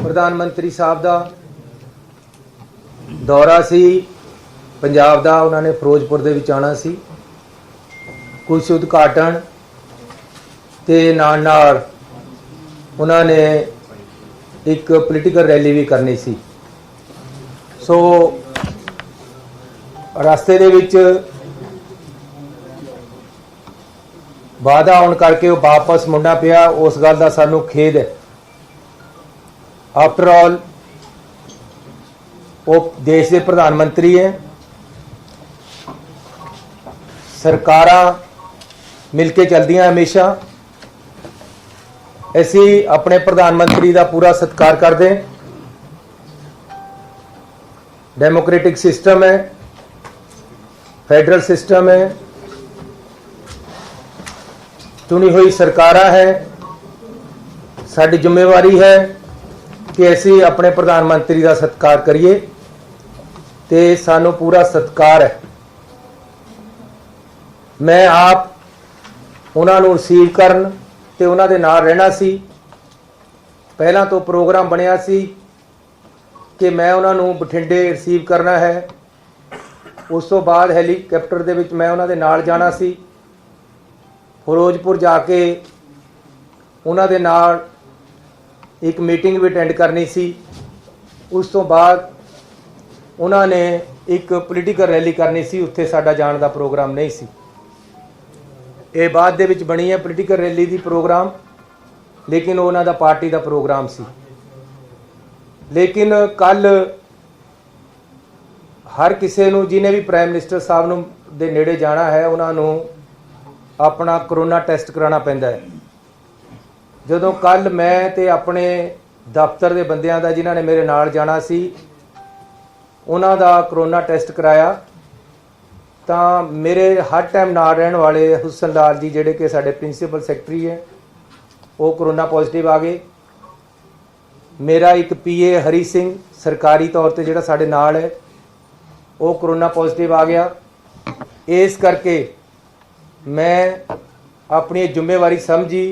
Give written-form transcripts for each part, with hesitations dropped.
प्रधानमंत्री साहब का दौरा सी पंजाब का, उन्होंने फिरोजपुर दे विच आना सी। कुछ उद्घाटन ते नाल उन्होंने एक पोलीटिकल रैली भी करनी सी। सो रास्ते दे विच बाधा आने करके वापस मुड़ना पिया। उस गल का सानू खेद है। आफ्टर ऑल वो देश के प्रधानमंत्री है। सरकारां मिल के चलदियां हमेशा। असी अपने प्रधानमंत्री का पूरा सत्कार करते हैं। डेमोक्रेटिक सिस्टम है, फेडरल सिस्टम है, चुनी हुई सरकारां है। साडी जिम्मेवारी है कि असी अपने प्रधानमंत्री का सत्कार करिए ते सानू पूरा सत्कार है। मैं आप उन्होंने रिसीव करन ते उन्हां दे नाल रहना सी। पहला तो प्रोग्राम बनिया सी कि मैं उन्होंने बठिंडे रिसीव करना है। उस तो बाद हैलीकैप्टर दे विच मैं उन्हां दे नाल जाना सी। फिरोजपुर जाके उन्हां दे नाल एक मीटिंग भी अटेंड करनी सी। उस तो बाद उन्होंने एक पोलीटिकल रैली करनी सी। उत्थे साडा जाण दा प्रोग्राम नहीं सी। ये बाद दे विच बनी है पोलीटिकल रैली दी प्रोग्राम, लेकिन उन्हां दा पार्टी दा प्रोग्राम सी। लेकिन कल हर किसी नूं जिन्हें भी प्राइम मिनिस्टर साहब नूं दे नेड़े जाना है उन्हां नूं अपना कोरोना टेस्ट कराना पैंदा है। जदों कल मैं ते अपने दफ्तर के बंदियां दा जिन्हां ने मेरे नाल जाना सी उन्हां दा कोरोना टेस्ट कराया तो मेरे हर टाइम नाल रहन वाले हुसन लाल जी जिहड़े कि साडे प्रिंसीपल सैकटरी है वो कोरोना पॉजिटिव आ गए। मेरा एक PA हरी सिंह सरकारी तौर पर जिहड़ा साडे नाल है वो कोरोना पॉजिटिव आ गया। इस करके मैं अपनी जिम्मेवारी समझी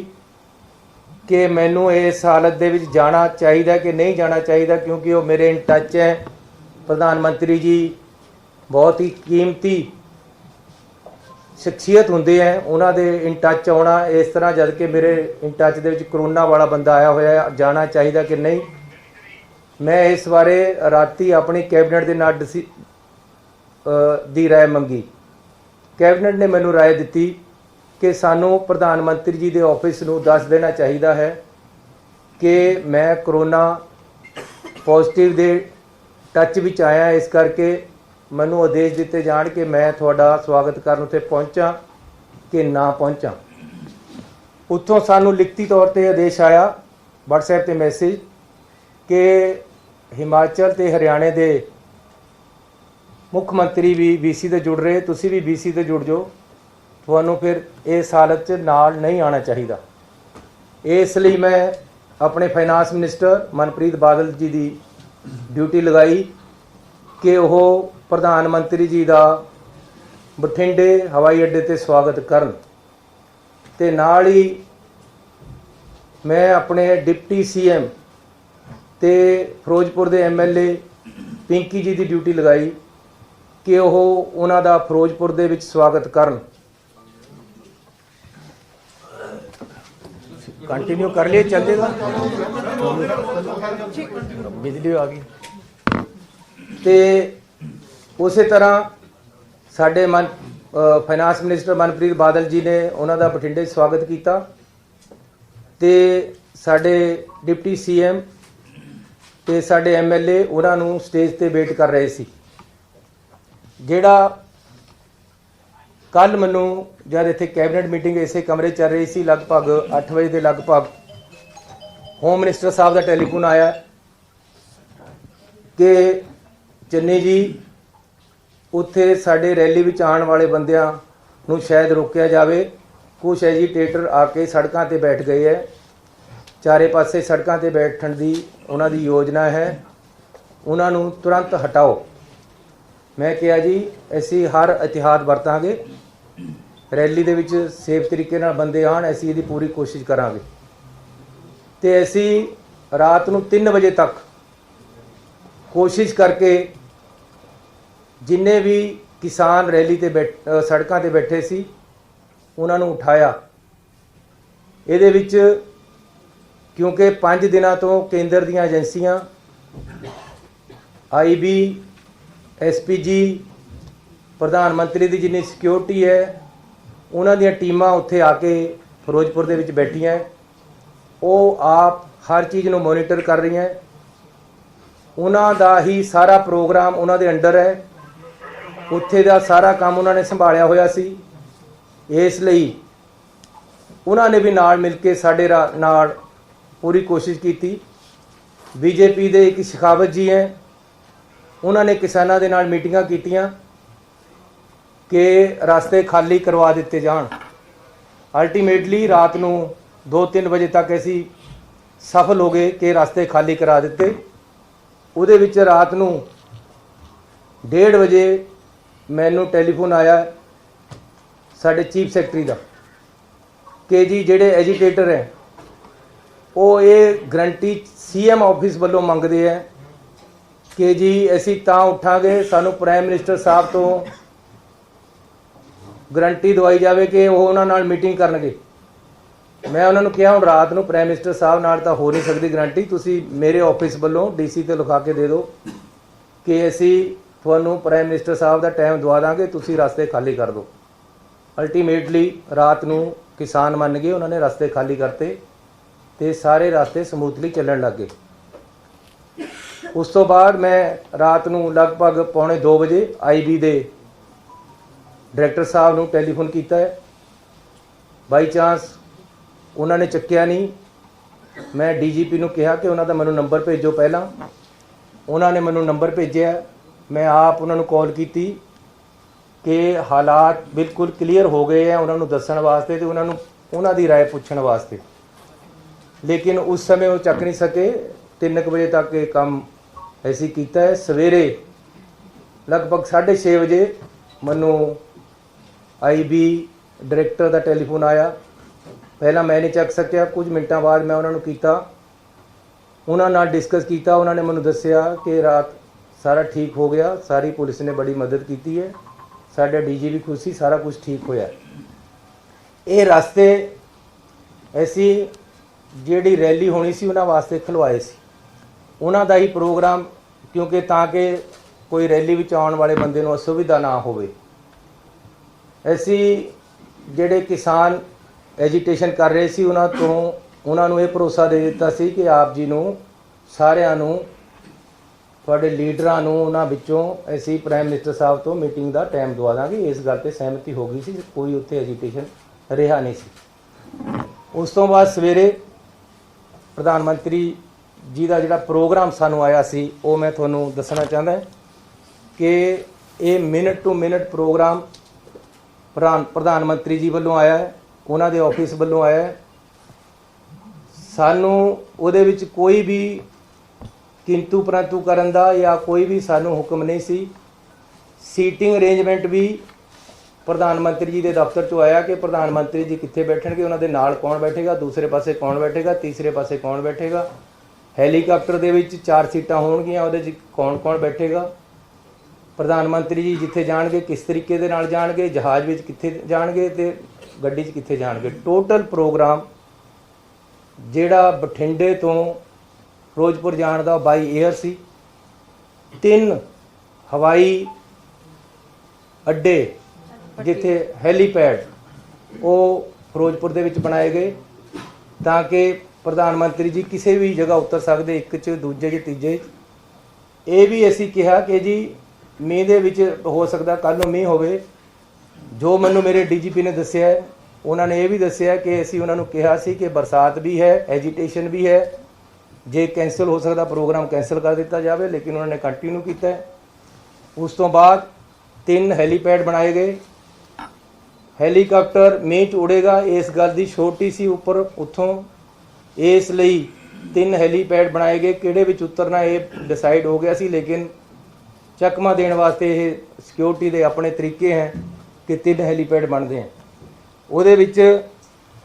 कि मैनू इस हालत दे विच जाना चाहिए कि नहीं जाना चाहिए, क्योंकि वो मेरे इन टच है। प्रधानमंत्री जी बहुत ही कीमती शख्सियत होंदे हैं, उन्हां दे इन टच आना इस तरह जबकि मेरे in touch they which corona वाला बंदा आया होया, जाना चाहिए कि नहीं। मैं इस बारे राती अपनी कैबिनेट के नाल दी राय मंगी। कैबिनेट ने मैनू राय दी कि सानू प्रधानमंत्री जी के ऑफिस नूं दस देना चाहिए है कि मैं कोरोना पॉजिटिव दे टच विच आया। इस करके मैनू आदेश दिते जाण कि मैं तुहाडा स्वागत करन उत्थे पहुँचा कि ना पहुँचा। उत्थों सानू लिखती तौर पर आदेश आया WhatsApp ते मैसेज कि हिमाचल ते हरियाणे दे मुख मंत्री भी BC ते जुड़ रहे, तुसी भी BC ते जुड़ जाओ, तुहानू फिर इस हालत च नाल नहीं आना चाहिए। इसलिए मैं अपने फाइनांस मिनिस्टर मनप्रीत बादल जी की ड्यूटी लगाई कि वह प्रधानमंत्री जी का बठिंडे हवाई अड्डे ते स्वागत करन ते नाल ही मैं अपने डिप्टी CM ते फिरोजपुर के MLA पिंकी जी की ड्यूटी लगाई कि वह उन्हां दा फिरोजपुर दे विच स्वागत करन। कंटिन्यू कर लिए चल जाएगा, बिजली आ गई। तो उस तरह साडे फाइनांस मिनिस्टर मनप्रीत बादल जी ने उन्हां दा बठिंडे स्वागत किया ते साडे डिप्टी CM ते साडे MLA उन्हां नूं स्टेज ते वेट कर रहे सी। जिहड़ा कल मैनू जब इत्थे कैबिनेट मीटिंग इसे कमरे चल रही सी लगभग 8 बजे के लगभग होम मिनिस्टर साहब का टैलीफोन आया कि चन्नी जी उत्थे साडे रैली विच आउण वाले बंदियां नूं शायद रोकिया जाए। कुछ एजीटेटर आके सड़कों ते बैठ गए है, चारे पासे सड़कों ते बैठण दी उन्हां दी योजना है, उन्हां नूं तुरंत हटाओ। मैं कहा जी असी हर एहतियात वरतांगे, रैली दे विच सेफ तरीके नाल बंदे आण, असी इहदी पूरी कोशिश करांगे। ते असी रात ਨੂੰ 3 ਵਜੇ ਤੱਕ ਕੋਸ਼ਿਸ਼ ਕਰਕੇ ਜਿੰਨੇ ਵੀ ਕਿਸਾਨ ਰੈਲੀ ਤੇ ਸੜਕਾਂ ਤੇ ਬੈਠੇ ਸੀ ਉਹਨਾਂ ਨੂੰ ਉਠਾਇਆ। ਇਹਦੇ ਵਿੱਚ ਕਿਉਂਕਿ 5 ਦਿਨਾਂ ਤੋਂ ਕੇਂਦਰ ਦੀਆਂ ਏਜੰਸੀਆਂ IB SPG ਪ੍ਰਧਾਨ ਮੰਤਰੀ ਦੀ ਜਿੰਨੀ ਸਿਕਿਉਰਿਟੀ ਹੈ ਉਹਨਾਂ ਦੀਆਂ ਟੀਮਾਂ ਉੱਥੇ ਆ ਕੇ ਫਿਰੋਜ਼ਪੁਰ ਦੇ ਵਿੱਚ ਬੈਠੀਆਂ। ਉਹ ਆਪ ਹਰ ਚੀਜ਼ ਨੂੰ ਮੋਨੀਟਰ ਕਰ ਰਹੀਆਂ। ਉਹਨਾਂ ਦਾ ਹੀ ਸਾਰਾ ਪ੍ਰੋਗਰਾਮ ਉਹਨਾਂ ਦੇ ਅੰਡਰ ਹੈ। ਉੱਥੇ ਦਾ ਸਾਰਾ ਕੰਮ ਉਹਨਾਂ ਨੇ ਸੰਭਾਲਿਆ ਹੋਇਆ ਸੀ। ਇਸ ਲਈ ਉਹਨਾਂ ਨੇ ਵੀ ਨਾਲ ਮਿਲ ਕੇ ਸਾਡੇ ਨਾਲ ਪੂਰੀ ਕੋਸ਼ਿਸ਼ ਕੀਤੀ। BJP ਦੇ ਇੱਕ ਸ਼ਿਖਾਵਤ ਜੀ ਹੈ, ਉਹਨਾਂ ਨੇ ਕਿਸਾਨਾਂ ਦੇ ਨਾਲ ਮੀਟਿੰਗਾਂ ਕੀਤੀਆਂ ਕਿ ਰਸਤੇ ਖਾਲੀ ਕਰਵਾ ਦਿੱਤੇ ਜਾਣ। ਅਲਟੀਮੇਟਲੀ ਰਾਤ ਨੂੰ 2-3 ਵਜੇ ਤੱਕ ਅਸੀਂ ਸਫਲ ਹੋ ਗਏ ਕਿ ਰਸਤੇ ਖਾਲੀ ਕਰਾ ਦਿੱਤੇ। ਉਹਦੇ ਵਿੱਚ ਰਾਤ ਨੂੰ 1:30 ਵਜੇ ਮੈਨੂੰ ਟੈਲੀਫੋਨ ਆਇਆ ਸਾਡੇ ਚੀਫ ਸੈਕਟਰੀ ਦਾ ਕਿ ਜੀ ਜਿਹੜੇ ਐਜੀਟੇਟਰ ਹੈ ਉਹ ਇਹ ਗਰੰਟੀ CM ਆਫਿਸ ਵੱਲੋਂ ਮੰਗਦੇ ਹੈ ਕਿ ਜੀ ਅਸੀਂ ਤਾਂ ਉੱਠਾਂਗੇ ਸਾਨੂੰ ਪ੍ਰਾਈਮ ਮਿਨਿਸਟਰ ਸਾਹਿਬ ਤੋਂ ਗਰੰਟੀ ਦਵਾਈ ਜਾਵੇ ਕਿ ਉਹ ਉਹਨਾਂ ਨਾਲ ਮੀਟਿੰਗ ਕਰਨਗੇ। ਮੈਂ ਉਹਨਾਂ ਨੂੰ ਕਿਹਾ ਹੁਣ ਰਾਤ ਨੂੰ ਪ੍ਰਾਈਮ ਮਿਨਿਸਟਰ ਸਾਹਿਬ ਨਾਲ ਤਾਂ ਹੋ ਨਹੀਂ ਸਕਦੀ ਗਰੰਟੀ, ਤੁਸੀਂ ਮੇਰੇ ਆਫਿਸ ਵੱਲੋਂ DC ਤੇ ਲਿਖਾ ਕੇ ਦੇ ਦਿਓ ਕਿ ਅਸੀਂ ਤੁਹਾਨੂੰ ਪ੍ਰਾਈਮ ਮਿਨਿਸਟਰ ਸਾਹਿਬ ਦਾ ਟਾਈਮ ਦਵਾ ਦਾਂਗੇ, ਤੁਸੀਂ ਰਸਤੇ ਖਾਲੀ ਕਰ ਦਿਓ। ਅਲਟੀਮੇਟਲੀ ਰਾਤ ਨੂੰ ਕਿਸਾਨ ਮੰਨ ਗਏ, ਉਹਨਾਂ ਨੇ ਰਸਤੇ ਖਾਲੀ ਕਰਤੇ ਤੇ ਸਾਰੇ ਰਸਤੇ ਸਮੂਥਲੀ ਚੱਲਣ ਲੱਗ ਗਏ। ਉਸ ਤੋਂ ਬਾਅਦ ਮੈਂ ਰਾਤ ਨੂੰ ਲਗਭਗ 1:45 ਵਜੇ IB ਦੇ ਡਾਇਰੈਕਟਰ ਸਾਹਿਬ ਨੂੰ ਟੈਲੀਫੋਨ ਕੀਤਾ ਹੈ। ਬਾਈ ਚਾਂਸ ਉਹਨਾਂ ਨੇ ਚੱਕਿਆ ਨਹੀਂ। ਮੈਂ DGP ਨੂੰ ਕਿਹਾ ਕਿ ਉਹਨਾਂ ਦਾ ਮੈਨੂੰ ਨੰਬਰ ਭੇਜੋ ਪਹਿਲਾਂ। ਉਹਨਾਂ ਨੇ ਮੈਨੂੰ ਨੰਬਰ ਭੇਜਿਆ। ਮੈਂ ਆਪ ਉਹਨਾਂ ਨੂੰ ਕਾਲ ਕੀਤੀ ਕਿ ਹਾਲਾਤ ਬਿਲਕੁਲ ਕਲੀਅਰ ਹੋ ਗਏ ਆ ਉਹਨਾਂ ਨੂੰ ਦੱਸਣ ਵਾਸਤੇ ਤੇ ਉਹਨਾਂ ਦੀ ਰਾਏ ਪੁੱਛਣ ਵਾਸਤੇ, ਲੇਕਿਨ ਉਸ ਸਮੇਂ ਉਹ ਚੱਕ ਨਹੀਂ ਸਕੇ। 3 ਵਜੇ ਤੱਕ ਇਹ ਕੰਮ ਅਸੀਂ ਕੀਤਾ ਹੈ। ਸਵੇਰੇ ਲਗਭਗ 6:30 ਵਜੇ ਮੈਨੂੰ IB ਡਾਇਰੈਕਟਰ ਦਾ ਟੈਲੀਫੋਨ ਆਇਆ। ਪਹਿਲਾਂ ਮੈਂ ਨਹੀਂ ਚੱਕ ਸਕਿਆ, ਕੁਝ ਮਿੰਟਾਂ ਬਾਅਦ ਮੈਂ ਉਹਨਾਂ ਨੂੰ ਕੀਤਾ, ਉਹਨਾਂ ਨਾਲ ਡਿਸਕਸ ਕੀਤਾ। ਉਹਨਾਂ ਨੇ ਮੈਨੂੰ ਦੱਸਿਆ ਕਿ ਰਾਤ ਸਾਰਾ ਠੀਕ ਹੋ ਗਿਆ, ਸਾਰੀ ਪੁਲਿਸ ਨੇ ਬੜੀ ਮਦਦ ਕੀਤੀ ਹੈ, ਸਾਡਾ DG ਵੀ ਖੁਸ਼ ਸੀ, ਸਾਰਾ ਕੁਝ ਠੀਕ ਹੋਇਆ। ਇਹ ਰਸਤੇ ਅਸੀਂ ਜਿਹੜੀ ਰੈਲੀ ਹੋਣੀ ਸੀ ਉਹਨਾਂ ਵਾਸਤੇ ਖਲਵਾਏ ਸੀ। ਉਹਨਾਂ ਦਾ ਹੀ ਪ੍ਰੋਗਰਾਮ, ਕਿਉਂਕਿ ਤਾਂ ਕਿ ਕੋਈ ਰੈਲੀ ਵਿੱਚ ਆਉਣ ਵਾਲੇ ਬੰਦੇ ਨੂੰ ਅਸੁਵਿਧਾ ਨਾ ਹੋਵੇ। ਅਸੀਂ ਜਿਹੜੇ ਕਿਸਾਨ ਐਜੀਟੇਸ਼ਨ ਕਰ ਰਹੇ ਸੀ ਉਹਨਾਂ ਨੂੰ ਇਹ ਭਰੋਸਾ ਦੇ ਦਿੱਤਾ ਸੀ ਕਿ ਆਪ ਜੀ ਨੂੰ ਸਾਰਿਆਂ ਨੂੰ, ਤੁਹਾਡੇ ਲੀਡਰਾਂ ਨੂੰ, ਉਹਨਾਂ ਵਿੱਚੋਂ ਅਸੀਂ ਪ੍ਰਾਈਮ ਮਿਨਿਸਟਰ ਸਾਹਿਬ ਤੋਂ ਮੀਟਿੰਗ ਦਾ ਟਾਈਮ ਦਵਾ ਦਾਂਗੇ। ਇਸ ਗੱਲ 'ਤੇ ਸਹਿਮਤੀ ਹੋ ਗਈ ਸੀ, ਕੋਈ ਉੱਥੇ ਐਜੀਟੇਸ਼ਨ ਰਿਹਾ ਨਹੀਂ ਸੀ। ਉਸ ਤੋਂ ਬਾਅਦ ਸਵੇਰੇ ਪ੍ਰਧਾਨ ਮੰਤਰੀ ਜੀ ਦਾ ਜਿਹੜਾ ਪ੍ਰੋਗਰਾਮ ਸਾਨੂੰ ਆਇਆ ਸੀ ਉਹ ਮੈਂ ਤੁਹਾਨੂੰ ਦੱਸਣਾ ਚਾਹੁੰਦਾ ਕਿ ਇਹ ਮਿੰਟ ਟੂ ਮਿੰਟ ਪ੍ਰੋਗਰਾਮ ਪ੍ਰਧਾਨ ਮੰਤਰੀ ਜੀ ਵੱਲੋਂ ਆਇਆ ਹੈ, ਉਹਨਾਂ ਦੇ ਆਫਿਸ ਵੱਲੋਂ ਆਇਆ ਹੈ। ਸਾਨੂੰ ਉਹਦੇ ਵਿੱਚ ਕੋਈ ਵੀ ਕਿੰਤੂ ਪਰੰਤੂ ਕਰਨ ਦਾ ਜਾਂ ਕੋਈ ਵੀ ਸਾਨੂੰ ਹੁਕਮ ਨਹੀਂ ਸੀ। ਸੀਟਿੰਗ ਅਰੇਂਜਮੈਂਟ ਵੀ ਪ੍ਰਧਾਨ ਮੰਤਰੀ ਜੀ ਦੇ ਦਫ਼ਤਰ 'ਚੋਂ ਆਇਆ ਕਿ ਪ੍ਰਧਾਨ ਮੰਤਰੀ ਜੀ ਕਿੱਥੇ ਬੈਠਣਗੇ, ਉਹਨਾਂ ਦੇ ਨਾਲ ਕੌਣ ਬੈਠੇਗਾ, ਦੂਸਰੇ ਪਾਸੇ ਕੌਣ ਬੈਠੇਗਾ, ਤੀਸਰੇ ਪਾਸੇ ਕੌਣ ਬੈਠੇਗਾ। ਹੈਲੀਕਾਪਟਰ ਦੇ ਵਿੱਚ 4 ਸੀਟਾਂ ਹੋਣਗੀਆਂ, ਉਹਦੇ 'ਚ ਕੌਣ ਕੌਣ ਬੈਠੇਗਾ। ਪ੍ਰਧਾਨ ਮੰਤਰੀ ਜੀ ਜਿੱਥੇ ਜਾਣਗੇ ਕਿਸ ਤਰੀਕੇ ਦੇ ਨਾਲ ਜਾਣਗੇ, ਜਹਾਜ਼ ਵਿੱਚ ਕਿੱਥੇ ਜਾਣਗੇ ਤੇ ਗੱਡੀ 'ਚ ਕਿੱਥੇ ਜਾਣਗੇ। ਟੋਟਲ ਪ੍ਰੋਗਰਾਮ ਜਿਹੜਾ ਬਠਿੰਡੇ ਤੋਂ ਫਿਰੋਜ਼ਪੁਰ ਜਾਣ ਦਾ ਬਾਈ 에ਅਰ ਸੀ। 3 ਹਵਾਈ ਅੱਡੇ ਜਿੱਥੇ ਹੈਲੀਪੈਡ ਉਹ ਫਿਰੋਜ਼ਪੁਰ ਦੇ ਵਿੱਚ ਬਣਾਏ ਗਏ ਤਾਂ ਕਿ ਪ੍ਰਧਾਨ ਮੰਤਰੀ ਜੀ ਕਿਸੇ ਵੀ ਜਗ੍ਹਾ ਉਤਰ ਸਕਦੇ, ਇੱਕ 'ਚ, ਦੂਜੇ 'ਚ, ਤੀਜੇ 'ਚ। ਇਹ ਵੀ ਅਸੀਂ ਕਿਹਾ ਕਿ ਜੀ ਮੀਂਹ ਦੇ ਵਿੱਚ ਹੋ ਸਕਦਾ ਕੱਲ੍ਹ ਨੂੰ ਮੀਂਹ ਹੋਵੇ। ਜੋ ਮੈਨੂੰ ਮੇਰੇ DGP ਨੇ ਦੱਸਿਆ ਹੈ, ਉਹਨਾਂ ਨੇ ਇਹ ਵੀ ਦੱਸਿਆ ਕਿ ਅਸੀਂ ਉਹਨਾਂ ਨੂੰ ਕਿਹਾ ਸੀ ਕਿ ਬਰਸਾਤ ਵੀ ਹੈ, ਐਜੀਟੇਸ਼ਨ ਵੀ ਹੈ, ਜੇ ਕੈਂਸਲ ਹੋ ਸਕਦਾ ਪ੍ਰੋਗਰਾਮ ਕੈਂਸਲ ਕਰ ਦਿੱਤਾ ਜਾਵੇ, ਲੇਕਿਨ ਉਹਨਾਂ ਨੇ ਕੰਟੀਨਿਊ ਕੀਤਾ ਹੈ। ਉਸ ਤੋਂ ਬਾਅਦ 3 ਹੈਲੀਪੈਡ ਬਣਾਏ ਗਏ। ਹੈਲੀਕਾਪਟਰ ਮੀਂਹ 'ਚ ਉੜੇਗਾ ਇਸ ਗੱਲ ਦੀ ਛੋਟੀ ਸੀ ਉੱਪਰ ਉੱਥੋਂ, ਇਸ ਲਈ 3 ਹੈਲੀਪੈਡ ਬਣਾਏ ਗਏ। ਕਿਹੜੇ ਵਿੱਚ ਉਤਰਨਾ ਇਹ ਡਿਸਾਈਡ ਹੋ ਗਿਆ ਸੀ, ਲੇਕਿਨ ਚਕਮਾ ਦੇਣ ਵਾਸਤੇ ਇਹ ਸਿਕਿਉਰਿਟੀ ਦੇ ਆਪਣੇ ਤਰੀਕੇ ਹੈ ਕਿ 3 ਹੈਲੀਪੈਡ ਬਣਦੇ ਹੈ। ਉਹਦੇ ਵਿੱਚ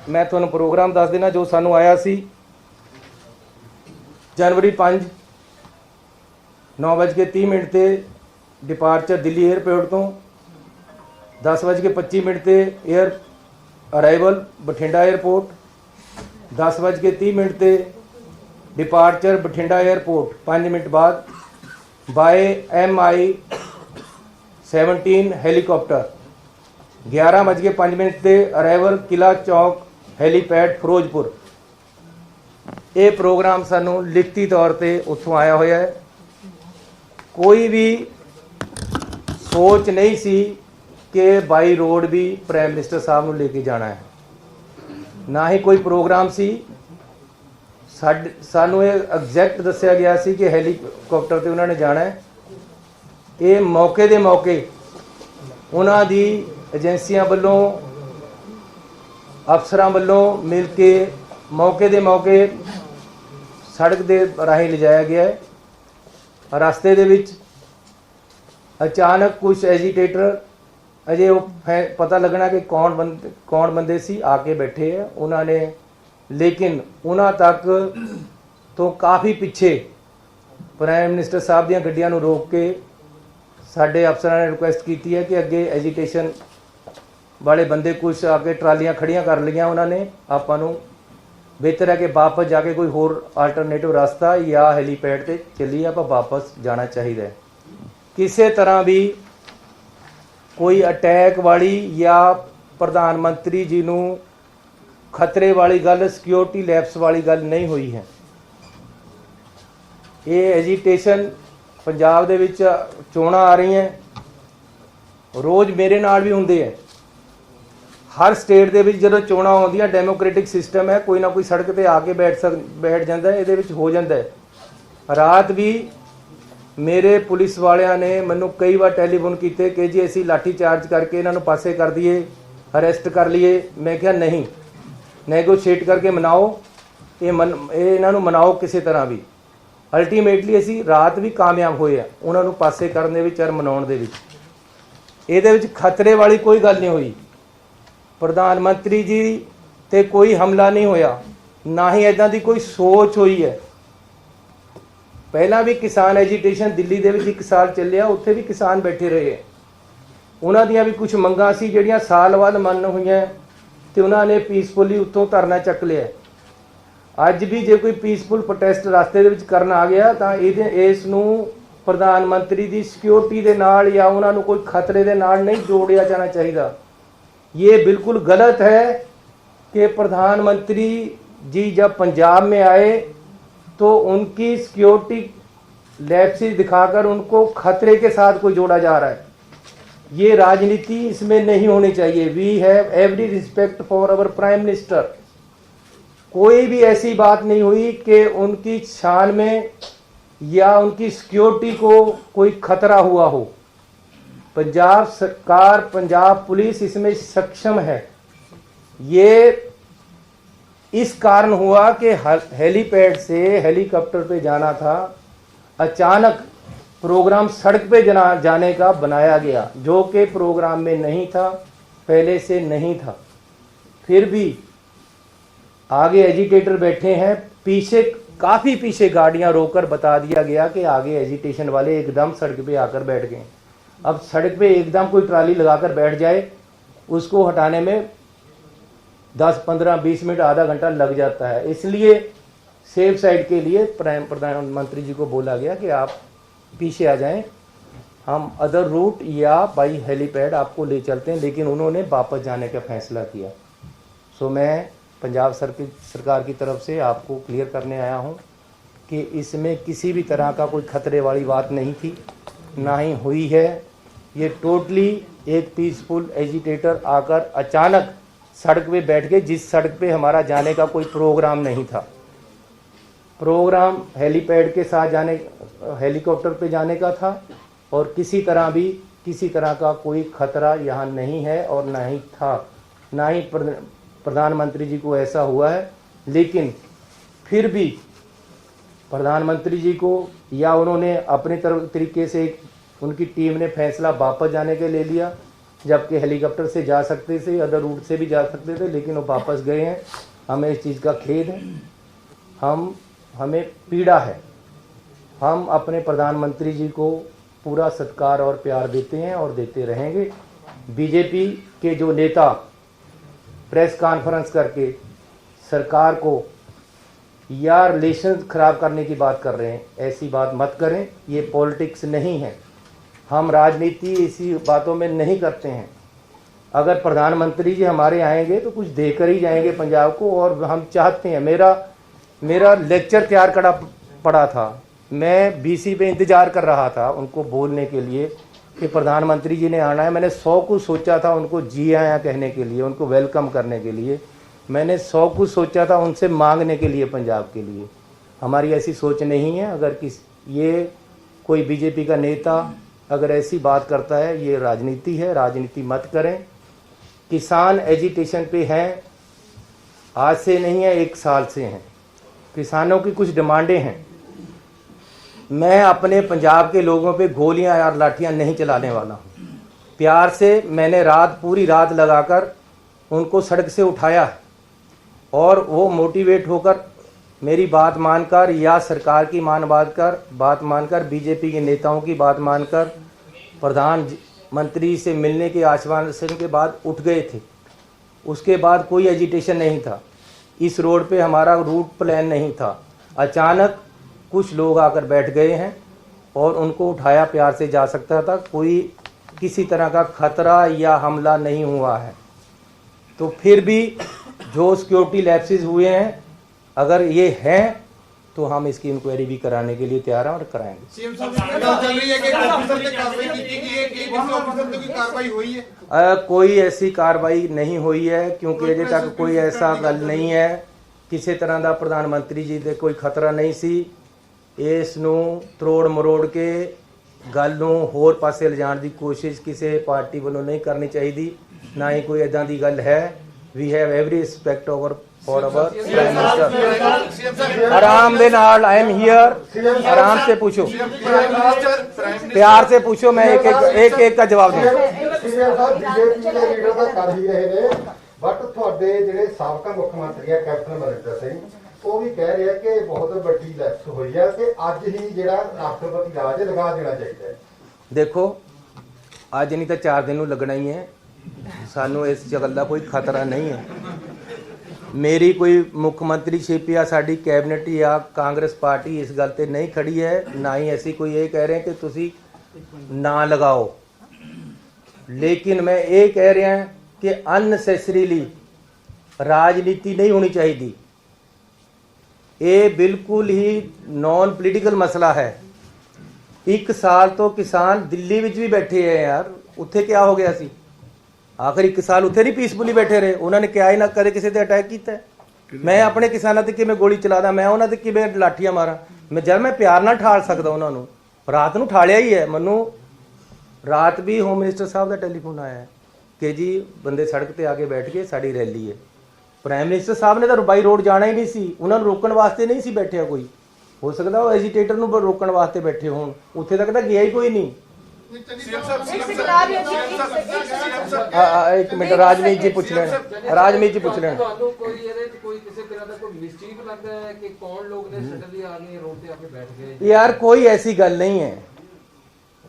ਮੈਂ ਤੁਹਾਨੂੰ ਪ੍ਰੋਗਰਾਮ ਦੱਸ ਦੇਣਾ ਜੋ ਸਾਨੂੰ ਆਇਆ ਸੀ। जनवरी 5 9:30 ਤੇ डिपार्चर दिल्ली एयरपोर्ट तो 10:25 ਤੇ एयर अराइवल बठिंडा एयरपोर्ट 10:30 ਤੇ डिपार्चर बठिंडा एयरपोर्ट 5 मिनट बाद बाय MI-17 ਹੈਲੀਕਾਪਟਰ 11:05 ਤੇ ਅਰਾਈਵਲ ਕਿਲਾ ਚੌਕ ਹੈਲੀਪੈਡ ਫਿਰੋਜ਼ਪੁਰ। ਇਹ ਪ੍ਰੋਗਰਾਮ ਸਾਨੂੰ ਲਿਖਤੀ ਤੌਰ ਤੇ ਉੱਥੋਂ ਆਇਆ ਹੋਇਆ ਹੈ। ਕੋਈ ਵੀ ਸੋਚ ਨਹੀਂ ਸੀ ਕਿ ਬਾਈ ਰੋਡ ਵੀ ਪ੍ਰਾਈਮ ਮਿਨਿਸਟਰ ਸਾਹਿਬ ਨੂੰ ਲੈ ਕੇ ਜਾਣਾ ਹੈ, ਨਾ ਹੀ ਕੋਈ ਪ੍ਰੋਗਰਾਮ ਸੀ। ਸਾਨੂੰ ਇਹ ਐਗਜ਼ੈਕਟ ਦੱਸਿਆ ਗਿਆ ਸੀ ਕਿ ਹੈਲੀਕਾਪਟਰ ਤੇ ਉਹਨਾਂ ਨੇ ਜਾਣਾ ਹੈ। ਇਹ ਮੌਕੇ ਦੇ ਮੌਕੇ ਉਹਨਾਂ ਦੀ ਏਜੰਸੀਆਂ ਵੱਲੋਂ ਅਫਸਰਾਂ ਵੱਲੋਂ ਮਿਲ ਕੇ ਮੌਕੇ ਦੇ ਮੌਕੇ ਸੜਕ ਦੇ ਰਾਹੀਂ ਲਿਜਾਇਆ ਗਿਆ ਹੈ। ਰਸਤੇ ਦੇ ਵਿੱਚ ਅਚਾਨਕ ਕੁਝ ਐਜੀਟੇਟਰ ਅਜੇ ਉਹ ਪਤਾ ਲੱਗਣਾ ਕਿ ਕੌਣ ਬੰਦੇ ਸੀ ਆ ਕੇ ਬੈਠੇ ਹੈ ਉਹਨਾਂ ਨੇ, ਲੇਕਿਨ ਉਹਨਾਂ ਤੱਕ ਤੋਂ ਕਾਫੀ ਪਿੱਛੇ ਪ੍ਰਾਈਮ ਮਿਨਿਸਟਰ ਸਾਹਿਬ ਦੀਆਂ ਗੱਡੀਆਂ ਨੂੰ ਰੋਕ ਕੇ ਸਾਡੇ ਅਫਸਰਾਂ ਨੇ ਰਿਕੁਐਸਟ ਕੀਤੀ ਹੈ ਕਿ ਅੱਗੇ ਐਜੀਟੇਸ਼ਨ ਵਾਲੇ ਬੰਦੇ ਕੁਝ ਆ ਕੇ ਟਰਾਲੀਆਂ ਖੜੀਆਂ ਕਰ ਲਈਆਂ ਉਹਨਾਂ ਨੇ। ਆਪਾਂ ਨੂੰ ਬਿਹਤਰ ਹੈ ਕਿ ਵਾਪਸ ਜਾ ਕੇ ਕੋਈ ਹੋਰ ਆਲਟਰਨੇਟਿਵ ਰਸਤਾ ਜਾਂ ਹੈਲੀਪੈਡ ਤੇ ਚੱਲੀਏ, ਆਪਾਂ ਵਾਪਸ ਜਾਣਾ ਚਾਹੀਦਾ ਹੈ। ਕਿਸੇ ਤਰ੍ਹਾਂ ਵੀ ਕੋਈ ਅਟੈਕ ਵਾਲੀ ਜਾਂ ਪ੍ਰਧਾਨ ਮੰਤਰੀ ਜੀ ਨੂੰ ਖਤਰੇ ਵਾਲੀ ਗੱਲ, ਸਿਕਿਉਰਿਟੀ ਲੈਪਸ ਵਾਲੀ ਗੱਲ ਨਹੀਂ ਹੋਈ ਹੈ। ਇਹ ਐਜੀਟੇਸ਼ਨ ਪੰਜਾਬ ਦੇ ਵਿੱਚ ਚੋਣਾਂ ਆ ਰਹੀਆਂ, ਰੋਜ਼ ਮੇਰੇ ਨਾਲ ਵੀ ਹੁੰਦੇ ਹੈ। ਹਰ ਸਟੇਟ ਦੇ ਵਿੱਚ ਜਦੋਂ ਚੋਣਾਂ ਆਉਂਦੀਆਂ ਡੈਮੋਕ੍ਰੈਟਿਕ ਸਿਸਟਮ ਹੈ, ਕੋਈ ਨਾ ਕੋਈ ਸੜਕ ਤੇ ਆ ਕੇ ਬੈਠ ਜਾਂਦਾ, ਇਹਦੇ ਵਿੱਚ ਹੋ ਜਾਂਦਾ ਹੈ। ਰਾਤ ਵੀ ਮੇਰੇ ਪੁਲਿਸ ਵਾਲਿਆਂ ਨੇ ਮੈਨੂੰ ਕਈ ਵਾਰ ਟੈਲੀਫੋਨ ਕੀਤੇ ਕਿ ਜੀ ਅਸੀਂ ਲਾਠੀ ਚਾਰਜ ਕਰਕੇ ਇਹਨਾਂ ਨੂੰ ਪਾਸੇ ਕਰ ਦਈਏ, ਅਰੈਸਟ ਕਰ ਲਈਏ। ਮੈਂ ਕਿਹਾ ਨਹੀਂ, ਨੈਗੋਸ਼ੀਏਟ ਕਰਕੇ ਮਨਾਓ, ਇਹਨਾਂ ਨੂੰ ਮਨਾਓ ਕਿਸੇ ਤਰ੍ਹਾਂ ਵੀ। ਅਲਟੀਮੇਟਲੀ ਅਸੀਂ ਰਾਤ ਵੀ ਕਾਮਯਾਬ ਹੋਏ ਆ ਉਹਨਾਂ ਨੂੰ ਪਾਸੇ ਕਰਨ ਦੇ ਵਿੱਚ ਔਰ ਮਨਾਉਣ ਦੇ ਵਿੱਚ। ਇਹਦੇ ਵਿੱਚ ਖਤਰੇ ਵਾਲੀ ਕੋਈ ਗੱਲ ਨਹੀਂ ਹੋਈ। ਪ੍ਰਧਾਨ ਮੰਤਰੀ ਜੀ ਤੇ ਕੋਈ ਹਮਲਾ ਨਹੀਂ ਹੋਇਆ, ਨਾ ਹੀ ਇੱਦਾਂ ਦੀ ਕੋਈ ਸੋਚ ਹੋਈ ਹੈ। ਪਹਿਲਾਂ ਵੀ ਕਿਸਾਨ ਐਜੀਟੇਸ਼ਨ ਦਿੱਲੀ ਦੇ ਵਿੱਚ 1 ਸਾਲ ਚੱਲਿਆ, ਉੱਥੇ ਵੀ ਕਿਸਾਨ ਬੈਠੇ ਰਹੇ। ਉਹਨਾਂ ਦੀਆਂ ਵੀ ਕੁਝ ਮੰਗਾਂ ਸੀ ਜਿਹੜੀਆਂ ਸਾਲ ਬਾਅਦ ਮੰਨ ਹੋਈਆਂ ਤੇ ਉਹਨਾਂ ਨੇ ਪੀਸਫੁਲੀ ਉੱਥੋਂ ਧਰਨਾ ਚੱਕ ਲਿਆ। ਅੱਜ ਵੀ ਜੇ ਕੋਈ ਪੀਸਫੁਲ ਪ੍ਰੋਟੈਸਟ ਰਸਤੇ ਦੇ ਵਿੱਚ ਕਰਨ ਆ ਗਿਆ ਤਾਂ ਇਸ ਨੂੰ ਪ੍ਰਧਾਨ ਮੰਤਰੀ ਦੀ ਸਿਕਿਉਰਿਟੀ ਦੇ ਨਾਲ ਜਾਂ ਉਹਨਾਂ ਨੂੰ ਕੋਈ ਖਤਰੇ ਦੇ ਨਾਲ ਨਹੀਂ ਜੋੜਿਆ ਜਾਣਾ ਚਾਹੀਦਾ। ये बिल्कुल गलत है कि प्रधानमंत्री जी जब पंजाब में आए तो उनकी सिक्योरिटी लैप्सेस दिखाकर उनको खतरे के साथ कोई जोड़ा जा रहा है। ये राजनीति इसमें नहीं होनी चाहिए। We have every respect for our prime minister. कोई भी ऐसी बात नहीं हुई कि उनकी शान में या उनकी सिक्योरिटी को कोई खतरा हुआ हो। पंजाब सरकार, पंजाब पुलिस इसमें सक्षम है। ये इस कारण हुआ कि हेलीपैड से हेलीकॉप्टर पे जाना था, अचानक प्रोग्राम सड़क पे जाने का बनाया गया, जो कि प्रोग्राम में नहीं था, पहले से नहीं था। फिर भी आगे एजिटेटर बैठे हैं, पीछे काफ़ी पीछे गाड़ियां रोककर बता दिया गया कि आगे एजिटेशन वाले एकदम सड़क पे आकर बैठ गए। अब सड़क पे एकदम कोई ट्राली लगाकर बैठ जाए, उसको हटाने में 10, 15, 20 मिनट, आधा घंटा लग जाता है। इसलिए सेफ साइड के लिए प्रधानमंत्री जी को बोला गया कि आप पीछे आ जाएं, हम अदर रूट या बाई हेलीपैड आपको ले चलते हैं। लेकिन उन्होंने वापस जाने का फैसला किया। सो मैं पंजाब सरकार की तरफ से आपको क्लियर करने आया हूँ कि इसमें किसी भी तरह का कोई खतरे वाली बात नहीं थी, ना ही हुई है। ये टोटली एक पीसफुल एजिटेटर आकर अचानक सड़क पे बैठ गए, जिस सड़क पे हमारा जाने का कोई प्रोग्राम नहीं था। प्रोग्राम हेलीपैड के साथ जाने, हेलीकॉप्टर पे जाने का था और किसी तरह का कोई खतरा यहाँ नहीं है और ना ही था, ना ही प्रधानमंत्री जी को ऐसा हुआ है। लेकिन फिर भी प्रधानमंत्री जी को या उन्होंने अपने तरीके से उनकी टीम ने फैसला वापस जाने के ले लिया, जबकि हेलीकॉप्टर से जा सकते थे, अदर रूट से भी जा सकते थे, लेकिन वो वापस गए हैं। हमें इस चीज़ का खेद है। हम हमें पीड़ा है। हम अपने प्रधानमंत्री जी को पूरा सत्कार और प्यार देते हैं और देते रहेंगे। बीजेपी के जो नेता प्रेस कॉन्फ्रेंस करके सरकार को या रिलेशन खराब करने की बात कर रहे हैं, ऐसी बात मत करें। ये पॉलिटिक्स नहीं है, हम राजनीति इसी बातों में नहीं करते हैं। अगर प्रधानमंत्री जी हमारे आएंगे तो कुछ देकर ही जाएंगे पंजाब को, और हम चाहते हैं। मेरा लेक्चर तैयार करा पड़ा था, मैं बीसी पे इंतज़ार कर रहा था उनको बोलने के लिए कि प्रधानमंत्री जी ने आना है। मैंने 100 कुछ सोचा था उनको जी आया कहने के लिए, उनको वेलकम करने के लिए। मैंने 100 कुछ सोचा था उनसे मांगने के लिए पंजाब के लिए। हमारी ऐसी सोच नहीं है। अगर ये कोई बीजेपी का नेता अगर ऐसी बात करता है, ये राजनीति है, राजनीति मत करें। किसान एजिटेशन पे हैं, आज से नहीं है, 1 साल से हैं। किसानों की कुछ डिमांडें हैं। मैं अपने पंजाब के लोगों पे गोलियां और लाठियां नहीं चलाने वाला हूं। प्यार से मैंने पूरी रात लगाकर उनको सड़क से उठाया और वो मोटिवेट होकर मेरी बात मानकर या सरकार की बात मानकर बीजेपी के नेताओं की बात मानकर प्रधानमंत्री से मिलने के आश्वासन के बाद उठ गए थे। उसके बाद कोई एजिटेशन नहीं था। इस रोड पे हमारा रूट प्लान नहीं था। अचानक कुछ लोग आकर बैठ गए हैं और उनको उठाया प्यार से जा सकता था। कोई किसी तरह का खतरा या हमला नहीं हुआ है। तो फिर भी जो सिक्योरिटी लैप्सेस हुए हैं, अगर ये हैं तो हम इसकी इंक्वायरी भी कराने के लिए तैयार हैं और कराएंगे। सीएम साहब चल रही है कि ऑफिसर ने कार्रवाई की है कि किसी ऑफिसर पे कोई कार्रवाई हुई है? कोई ऐसी कार्रवाई नहीं हुई है, क्योंकि अजे तक कोई ऐसा गल नहीं है। किसी तरह का प्रधानमंत्री जी दे कोई खतरा नहीं सी। इस ਨੂੰ ਤਰੋੜ ਮਰੋੜ ਕੇ ਗੱਲ ਨੂੰ ਹੋਰ ਪਾਸੇ ਲਿਜਾਣ ਦੀ ਕੋਸ਼ਿਸ਼ ਕਿਸੇ ਪਾਰਟੀ ਵੱਲੋਂ ਨਹੀਂ ਕਰਨੀ ਚਾਹੀਦੀ, ਨਾ ਹੀ ਕੋਈ ਇਦਾਂ ਦੀ ਗੱਲ ਹੈ। We have every respect over for our prime minister. आराम दे नाल, आई एम हियर। आराम से पूछो, प्यार से पूछो, मैं एक का जवाब दूं। सीएम साहब बीजेपी के लीडर ਤਾਂ ਕਰ ਹੀ ਰਹੇ ਨੇ, ਬਟ ਤੁਹਾਡੇ ਜਿਹੜੇ ਸਾਬਕਾ ਮੁੱਖ ਮੰਤਰੀ ਹੈ ਕੈਪਟਨ ਅਮਰਿੰਦਰ ਸਿੰਘ, ਉਹ ਵੀ ਕਹਿ ਰਿਹਾ ਕਿ ਬਹੁਤ ਵੱਡੀ ਲੈਪਸ ਹੋਈ ਹੈ ਕਿ ਅੱਜ ਹੀ ਜਿਹੜਾ ਰਾਸ਼ਟਰਪਤੀ ਰਾਜ ਲਗਾ ਦੇਣਾ ਚਾਹੀਦਾ ਹੈ। देखो, ਅੱਜ नहीं तो 4 दिन ਨੂੰ ਲੱਗਣਾ ਹੀ ਹੈ। ਸਾਨੂੰ ਇਸ ਗੱਲ ਦਾ ਕੋਈ ਖਤਰਾ ਨਹੀਂ ਹੈ। मेरी कोई मुख्यमंत्रीशिप या साड़ी कैबिनेट या कांग्रेस पार्टी इस गल ते नहीं खड़ी है, ना ही ऐसी कोई ये कह रहे हैं कि तुसी ना लगाओ। लेकिन मैं ये कह रहा कि अननेसेसरीली राजनीति नहीं होनी चाहिए। ये बिल्कुल ही नॉन पोलिटिकल मसला है। 1 साल तो किसान दिल्ली विच भी बैठे हैं यार, उत्थे क्या हो गया सी? आखिर 1 साल उत्थे नहीं पीसफुली बैठे रहे। उन्होंने क्या ही ना करे किसी ते अटैक किया है। मैं अपने किसानों ते किवें गोली चलादा, मैं उन्होंने ते किवें लाठियां मारा? मैं जब मैं प्यार नाल ठाल सकदा उन्होंने, रात नूं ठालिया ही है। मैनू रात भी होम मिनिस्टर साहब का टेलीफोन आया है कि जी बंदे सड़क ते आके बैठ गए, साड़ी रैली है। प्राइम मिनिस्टर साहब ने तो बाई रोड जाना ही नहीं सी, उन्होंने रोकण वास्ते नहीं सी बैठिया कोई। हो सकता वो एजीटेटर नूं रोकण वास्ते बैठे होण, उत्थे तक तो गया ही कोई नहीं। एक मिनट, राजनीत जी पूछ लें, राजनीत जी पूछ लें। यार कोई ऐसी गल नहीं है।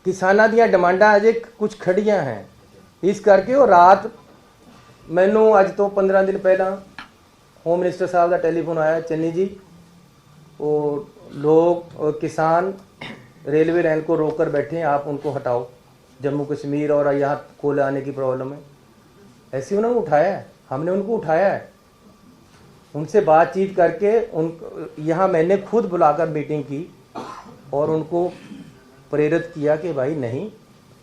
किसानां दीयां डिमांडां अजे कुछ खड़ियां हैं, इस करके वो रात मैनू अज तो 15 दिन पहला होम मिनिस्टर साहब का टेलीफोन आया, चन्नी जी वो लोग किसान रेलवे लाइन को रोक कर बैठे हैं, आप उनको हटाओ। जम्मू कश्मीर और यहाँ कोयले आने की प्रॉब्लम है। ऐसे उन्होंने उठाया है, हमने उनको उठाया है, उनसे बातचीत करके यहाँ मैंने खुद बुलाकर मीटिंग की और उनको प्रेरित किया कि भाई नहीं,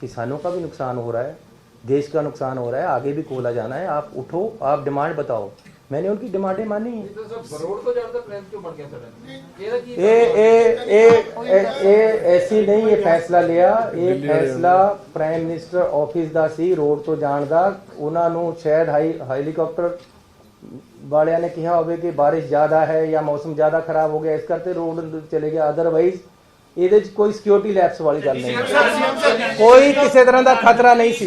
किसानों का भी नुकसान हो रहा है, देश का नुकसान हो रहा है, आगे भी कोयला जाना है, आप उठो, आप डिमांड बताओ। मैंने उनकी डिमांडें मानी। ऐसी नहीं ये फैसला लिया, ये फैसला प्राइम मिनिस्टर ऑफिस का सी, रोड तो जाण दा। उन्होंने शायद हेलीकॉप्टर वालिया ने कहा होवे कि बारिश ज़्यादा है या मौसम ज़्यादा खराब हो गया, इस करते रोड चले गया। अदरवाइज ये कोई सिक्योरिटी लैप्स वाली गल नहीं, कोई किसी तरह का खतरा नहीं सी।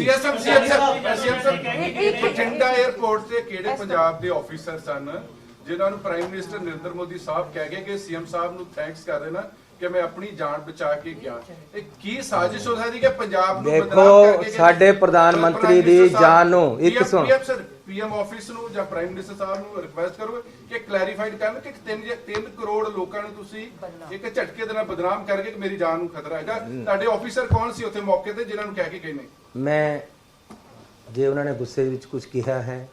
ਬਠਿੰਡਾ 에ਅਰਪੋਰਟ ਤੇ ਕਿਹੜੇ ਪੰਜਾਬ ਦੇ ਆਫੀਸਰ ਸਨ ਜਿਨ੍ਹਾਂ ਨੂੰ ਪ੍ਰਾਈਮ ਮਿਨਿਸਟਰ ਨਰਿੰਦਰ ਮੋਦੀ ਸਾਹਿਬ ਕਹਿ ਗਏ ਕਿ ਸੀਐਮ ਸਾਹਿਬ ਨੂੰ ਥੈਂਕਸ ਕਰ ਦੇਣਾ ਕਿ ਮੈਂ ਆਪਣੀ ਜਾਨ ਬਚਾ ਕੇ ਗਿਆ। ਇਹ ਕੀ ਸਾਜ਼ਿਸ਼ ਹੋ ਸਕਦੀ ਕਿ ਪੰਜਾਬ ਨੂੰ ਬਦਨਾਮ ਦੇਖੋ ਕਰਕੇ ਸਾਡੇ ਪ੍ਰਧਾਨ ਮੰਤਰੀ ਦੀ ਜਾਨ ਨੂੰ ਇੱਕ ਸੁਣ ਪੀਐਮ ਆਫਿਸ ਨੂੰ ਜਾਂ ਪ੍ਰਾਈਮ ਮਿਨਿਸਟਰ ਸਾਹਿਬ ਨੂੰ ਰਿਕੁਐਸਟ ਕਰੋ ਕਿ ਕਲੈਰੀਫਾਈਡ ਕਰਨ ਕਿ 3 ਕਰੋੜ ਲੋਕਾਂ ਨੂੰ ਤੁਸੀਂ ਇੱਕ ਝਟਕੇ ਦੇ ਨਾਲ ਬਦਨਾਮ ਕਰਕੇ ਕਿ ਮੇਰੀ ਜਾਨ ਨੂੰ ਖਤਰਾ ਹੈਗਾ। ਤੁਹਾਡੇ ਆਫੀਸਰ ਕੌਣ ਸੀ ਉੱਥੇ ਮੌਕੇ ਤੇ ਜਿਨ੍ਹਾਂ ਨੂੰ ਕਹਿ ਕੇ ਗਏ ਨੇ? ਮੈਂ ਜੇ ਉਹਨਾਂ ਨੇ ਗੁੱਸੇ ਵਿੱਚ ਕੁਝ ਕਿਹਾ ਹੈ